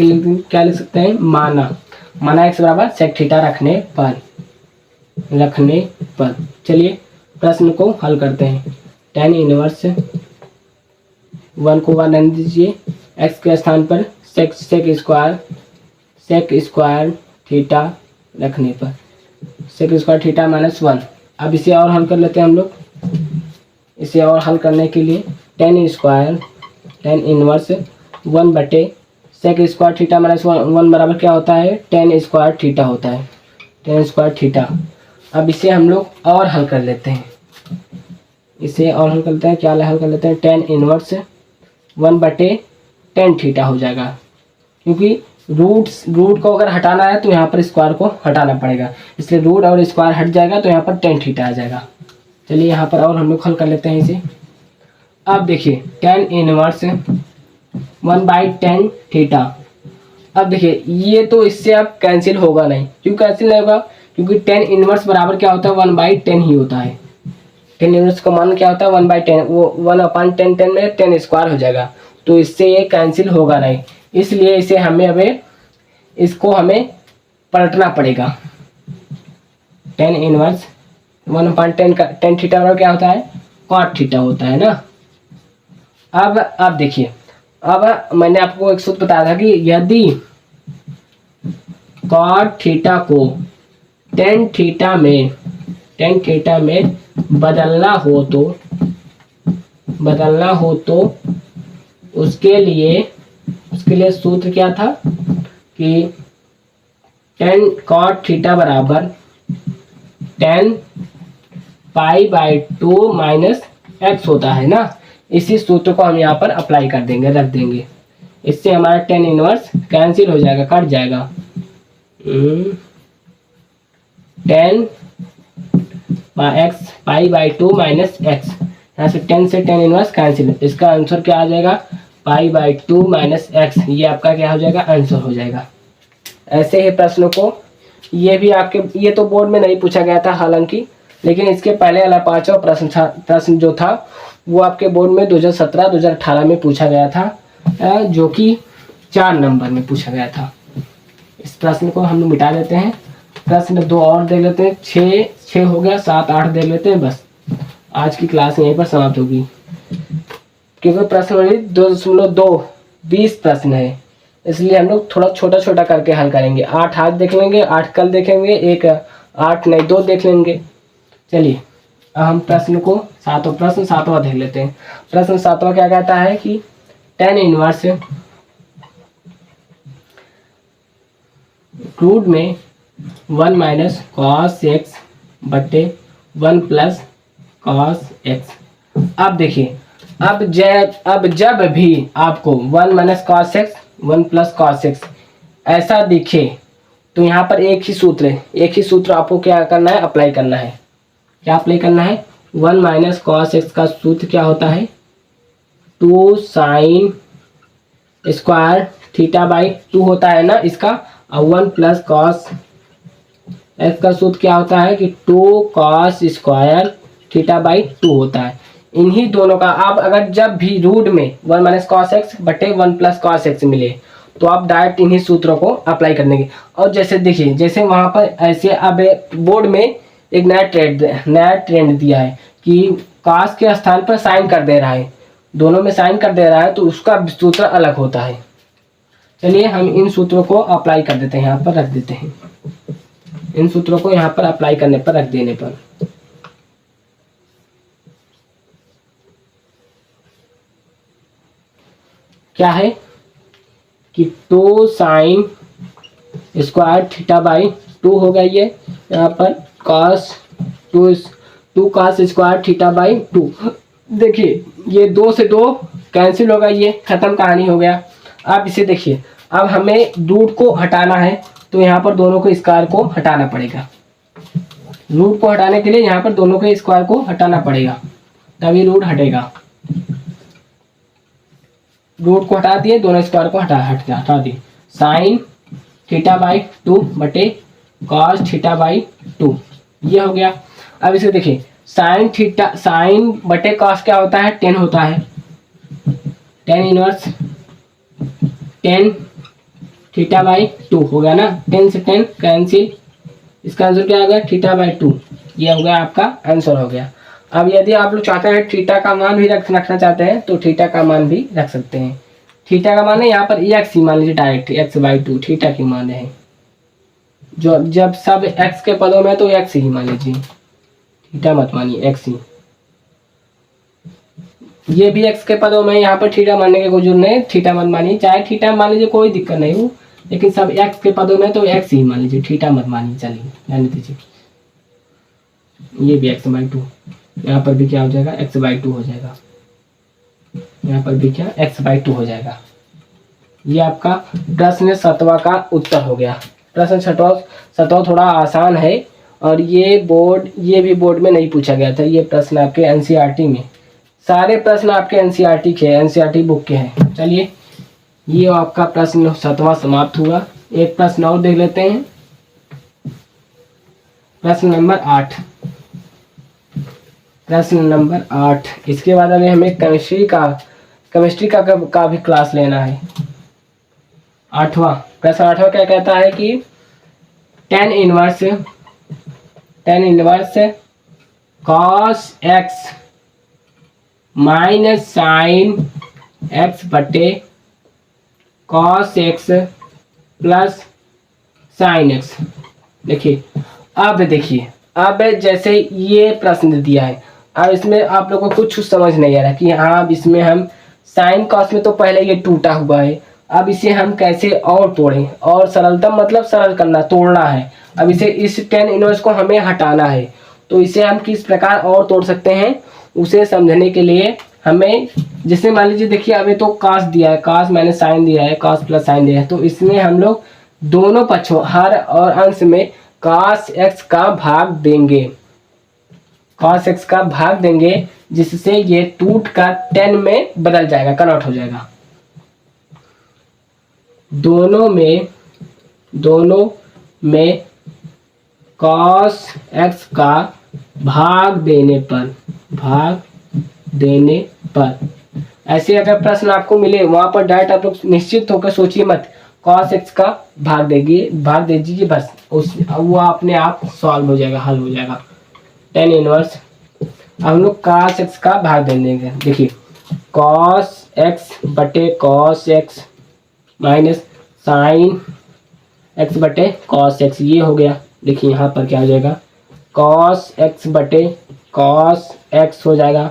क्या लिख सकते हैं, माना x बराबर सेक थीटा रखने पर। चलिए प्रश्न को हल करते हैं। टेन इनवर्स 1 को 1 रहने दीजिए, x के स्थान पर सेक स्क्वायर थीटा रखने पर, सेक स्क्वायर थीटा -1। अब इसे और हल कर लेते हैं हम लोग। इसे और हल करने के लिए टेन इनवर्स 1/सेक स्क्वायर थीटा -1 बराबर क्या होता है, टेन स्क्वायर थीटा होता है, टेन स्क्वायर थीटा। अब इसे हम लोग और हल कर लेते हैं। क्या हल कर लेते हैं, टेन इनवर्स 1/tan थीटा हो जाएगा, क्योंकि रूट को अगर हटाना है तो यहाँ पर स्क्वायर को हटाना पड़ेगा, इसलिए रूट और स्क्वायर हट जाएगा तो यहाँ पर tan थीटा आ जाएगा। चलिए यहाँ पर और हम लोग हल कर लेते हैं इसे। अब देखिए टेन इनवर्स 1/tan थीटा। अब देखिए ये तो इससे अब कैंसिल होगा नहीं। क्यों कैंसिल नहीं होगा, क्योंकि टेन इनवर्स बराबर क्या होता है, 1/10 ही होता है। टेन इनवर्स का मान क्या होता है, 1/10, वो 1/10 में टेन स्क्वायर हो जाएगा, तो इससे ये कैंसिल होगा नहीं। इसलिए इसको हमें पलटना पड़ेगा। टेन इनवर्स 1/10 का टेन थीटा बराबर क्या होता है, कॉट थीटा होता है ना। अब देखिए, अब मैंने आपको एक सूत्र बताया था कि यदि कॉट थीटा को टेन थीटा में बदलना हो तो उसके लिए सूत्र क्या था कि टेन कॉट थीटा बराबर 10 π/2 - x होता है ना। इसी सूत्र को हम यहाँ पर अप्लाई कर देंगे, रख देंगे। इससे हमारा टेन इनवर्स कैंसिल हो जाएगा, कट जाएगा। 10 π/2 - x, यहाँ से 10 से टेन इनवर्स कैंसिल। इसका आंसर क्या आ जाएगा, π/2 - x। ये आपका क्या हो जाएगा, आंसर हो जाएगा। ऐसे ही प्रश्नों को ये तो बोर्ड में नहीं पूछा गया था हालांकि, लेकिन इसके पहले वाला 5वां प्रश्न जो था वो आपके बोर्ड में 2017-2018 में पूछा गया था, जो कि 4 नंबर में पूछा गया था। इस प्रश्न को हम मिटा देते हैं। प्रश्न 2 और देख लेते हैं। 6 हो गया, 7, 8 देख लेते हैं। बस आज की क्लास यहीं पर समाप्त होगी, क्योंकि प्रश्न 2.2 20 प्रश्न है, इसलिए हम लोग थोड़ा छोटा छोटा करके हल करेंगे। 8 आज देख लेंगे, 8 कल देखेंगे, 2 देख लेंगे। चलिए हम प्रश्न को प्रश्न 7वां देख लेते हैं। प्रश्न 7वां क्या कहता है कि टेन इनवर्स रूट में 1 - cos x बटे 1 + cos x। अब देखिए, अब जब भी आपको 1 - cos x 1 + cos x ऐसा दिखे तो यहाँ पर एक ही सूत्र आपको क्या करना है, अप्लाई करना है। क्या अप्लाई करना है, 1 - cos x का सूत्र क्या होता है, 2 sin स्क्वायर थीटा/2 होता है ना इसका। और 1 + cos x का सूत्र क्या होता है कि 2 cos स्क्वायर थीटा/2 होता है। इन्हीं दोनों का आप अगर जब भी रूट में 1 - cos x बटे 1 + cos x मिले तो आप डायरेक्ट इन्हीं सूत्रों को अप्लाई कर देंगे। और जैसे देखिए, जैसे वहाँ पर ऐसे अब बोर्ड में एक नया ट्रेंड दिया है कि cos के स्थान पर साइन कर दे रहा है, दोनों में साइन कर दे रहा है, तो उसका सूत्र अलग होता है। चलिए हम इन सूत्रों को अप्लाई कर देते हैं, यहाँ पर रख देते हैं। इन सूत्रों को यहाँ पर अप्लाई करने पर, रख देने पर क्या है कि 2 साइन स्क्वायर थीटा बाई 2 हो गई है। यहाँ पर cos 2 cos square theta by 2। देखिए ये 2 से 2 कैंसिल होगा, ये खत्म कहानी हो गया। अब इसे देखिए, अब हमें रूट को हटाना है तो यहाँ पर दोनों के स्क्वायर को हटाना पड़ेगा। रूट को हटाने के लिए यहाँ पर दोनों के स्क्वायर को हटाना पड़ेगा, तभी रूट हटेगा। रूट को हटा दिए, दोनों स्क्वायर को हटा दिए। साइन थीटा बाई 2 बटे कॉस थीटा बाई 2, ये हो गया। अब इसे देखिए, साइन बटे कॉस क्या होता है, 10 होता है। 10 इनवर्स 10 थीटा बाई 2 हो गया ना। 10 से 10 कैंसिल, इसका आंसर क्या आ गया, थीटा बाई 2। ये हो गया आपका आंसर हो गया। अब यदि आप लोग चाहते हैं थीटा का मान भी रखना चाहते हैं तो थीटा का मान भी रख सकते हैं। थीटा का मान है यहाँ पर एक्स ही मान लीजिए, डायरेक्ट एक्स बाई 2 थीटा की मान है। जो जब सब एक्स के पदों में तो एक्स ही मान लीजिए, थीटा मत मानिए, एक्स ही। ये भी एक्स के पदों में, यहाँ पर थीटा मानने के कोई जरूरत नहीं, थीटा मत मानिए। चाहे थीटा मान लीजिए, कोई दिक्कत नहीं हो, लेकिन सब एक्स के पदों में तो एक्स ही मान लीजिए, थीटा मत मानिए। चलिए रहने दीजिए। ये भी एक्स बाई 2, यहाँ पर भी क्या हो जाएगा, एक्स बाई 2 हो जाएगा। यहाँ पर भी क्या, एक्स बाई 2 हो जाएगा। ये आपका प्रश्न 7वां का उत्तर हो गया। प्रश्न 7वां थोड़ा आसान है और ये भी बोर्ड में नहीं पूछा गया था। ये प्रश्न आपके एनसीईआरटी में, सारे प्रश्न आपके एनसीईआरटी के, एनसीईआरटी बुक के हैं। चलिए ये आपका प्रश्न 7वां समाप्त हुआ। एक प्रश्न और देख लेते हैं, प्रश्न नंबर 8। प्रश्न नंबर 8, इसके बाद अभी हमें केमिस्ट्री का भी क्लास लेना है। 8वां प्रश्न, 8वां क्या कहता है कि tan inverse cos x minus sine x बटे cos x plus sine x। देखिए अब जैसे ये प्रश्न दिया है, अब इसमें आप लोगों को कुछ समझ नहीं आ रहा कि हाँ, अब इसमें हम साइन कॉस में तो पहले ये टूटा हुआ है, अब इसे हम कैसे और तोड़ें, और सरलता मतलब सरल करना, तोड़ना है। अब इसे, इस tan इनवर्स को हमें हटाना है, तो इसे हम किस प्रकार और तोड़ सकते हैं, उसे समझने के लिए हमें, जैसे मान लीजिए देखिए, अभी तो cos दिया है, cos माइनस साइन दिया है, cos प्लस साइन दिया है, तो इसमें हम लोग दोनों पक्षों, हर और अंश में cos x का भाग देंगे, cos x का भाग देंगे, जिससे ये टूट कर tan में बदल जाएगा, कन्वर्ट हो जाएगा। दोनों में cos x का भाग देने पर ऐसे अगर प्रश्न आपको मिले, वहां पर डायरेक्ट आप लोग निश्चित होकर सोचिए मत, cos x का भाग दे दीजिए, बस वो अपने आप सॉल्व हो जाएगा, हल हो जाएगा। tan इनवर्स, हम लोग cos x का भाग दे देंगे। देखिए cos x बटे cos x minus sine x बटे cos x, ये हो गया। देखिए यहाँ पर क्या हो जाएगा, cos x बटे cos x हो जाएगा,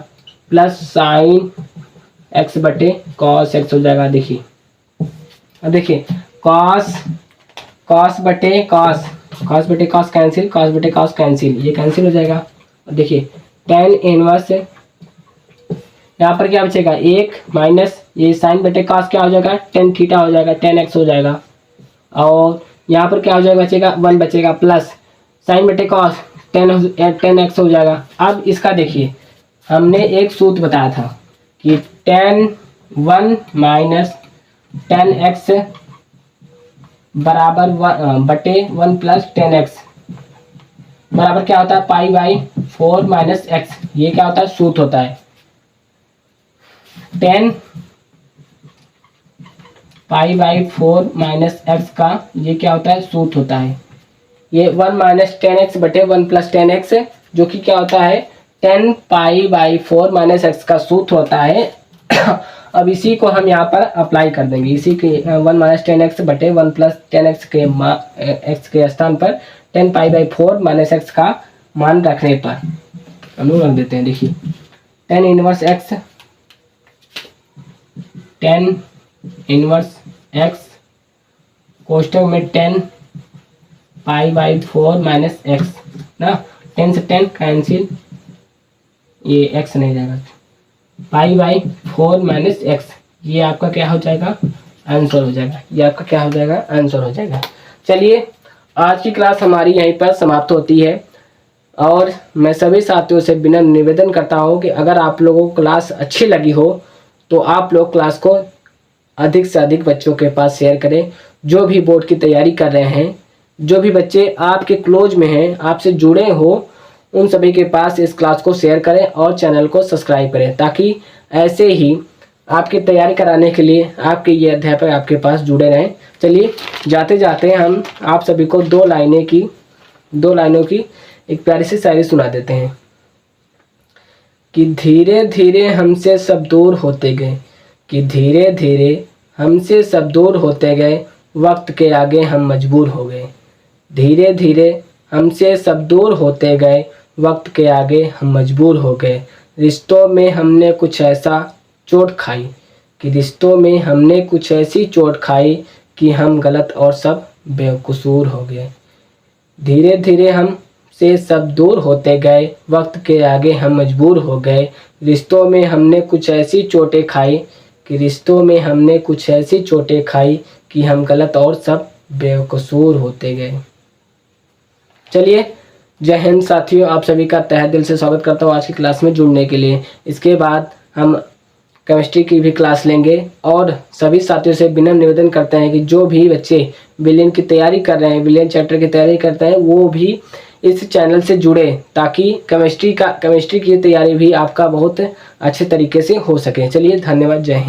प्लस साइन x बटे cos x हो जाएगा। देखिए अब देखिए cos बटे cos कैंसिल, cos बटे cos कैंसिल, ये कैंसिल हो जाएगा। अब देखिए tan इनवर्स, यहाँ पर क्या बचेगा, 1 माइनस ये साइन बटे cos क्या हो जाएगा, tan थीटा हो जाएगा, tan x हो जाएगा। और यहाँ पर क्या हो जाएगा, बचेगा 1 बचेगा, प्लस साइन बटे cos tan x हो जाएगा। अब इसका देखिए, हमने एक सूत्र बताया था कि tan 1 माइनस tan x बराबर बटे 1 प्लस tan x बराबर क्या होता है, पाई बाई 4 माइनस x। ये क्या होता है, सूत्र होता है। tan pi by 4 minus x का ये क्या होता है, सूत्र होता है। ये 1 माइनस tan x बटे 1 प्लस tan x, जो कि क्या होता है, tan pi by 4 minus x का सूत्र होता है। अब इसी को हम यहाँ पर अप्लाई कर देंगे, इसी के 1 माइनस tan x बटे 1 प्लस tan x के स्थान पर tan pi by 4 minus x का मान रखने पर हम लोग रख देते हैं। देखिए tan inverse x, tan inverse x कोष्टक में 10 π/4 माइनस एक्स ना, 10 से 10 कैंसिल, ये एक्स नहीं जाएगा, π/4 माइनस एक्स, ये आपका क्या हो जाएगा, आंसर हो जाएगा, ये आपका क्या हो जाएगा, आंसर हो जाएगा। चलिए आज की क्लास हमारी यहीं पर समाप्त होती है और मैं सभी साथियों से बिना निवेदन करता हूँ कि अगर आप लोगों को क्लास अच्छी लगी हो तो आप लोग क्लास को अधिक से अधिक बच्चों के पास शेयर करें। जो भी बोर्ड की तैयारी कर रहे हैं, जो भी बच्चे आपके क्लोज में हैं, आपसे जुड़े हो, उन सभी के पास इस क्लास को शेयर करें और चैनल को सब्सक्राइब करें, ताकि ऐसे ही आपकी तैयारी कराने के लिए आपके ये अध्यापक आपके पास जुड़े रहें। चलिए जाते जाते हम आप सभी को दो लाइनों की एक प्यारी सी शायरी सुना देते हैं कि धीरे धीरे हमसे सब दूर होते गए, कि धीरे धीरे हमसे सब दूर होते गए, वक्त के आगे हम मजबूर हो गए। धीरे धीरे हमसे सब दूर होते गए, वक्त के आगे हम मजबूर हो गए। रिश्तों में हमने कुछ ऐसा चोट खाई, कि रिश्तों में हमने कुछ ऐसी चोट खाई कि हम गलत और सब बेकसूर हो गए। धीरे धीरे हम से सब दूर होते गए, वक्त के आगे हम मजबूर हो गए। रिश्तों में हमने कुछ ऐसी चोटें खाई, कि रिश्तों में हमने कुछ ऐसी चोटें खाई कि हम गलत और सब बेकसूर होते गए। चलिए जय हिंद साथियों, आप सभी का तहे दिल से स्वागत करता हूँ आज की क्लास में जुड़ने के लिए। इसके बाद हम केमिस्ट्री की भी क्लास लेंगे और सभी साथियों से बिना निवेदन करते हैं कि जो भी बच्चे विलियन की तैयारी कर रहे हैं, विलियन चैप्टर की तैयारी करते हैं, वो भी इस चैनल से जुड़े, ताकि केमिस्ट्री की तैयारी भी आपका बहुत अच्छे तरीके से हो सके। चलिए धन्यवाद, जय हिंद।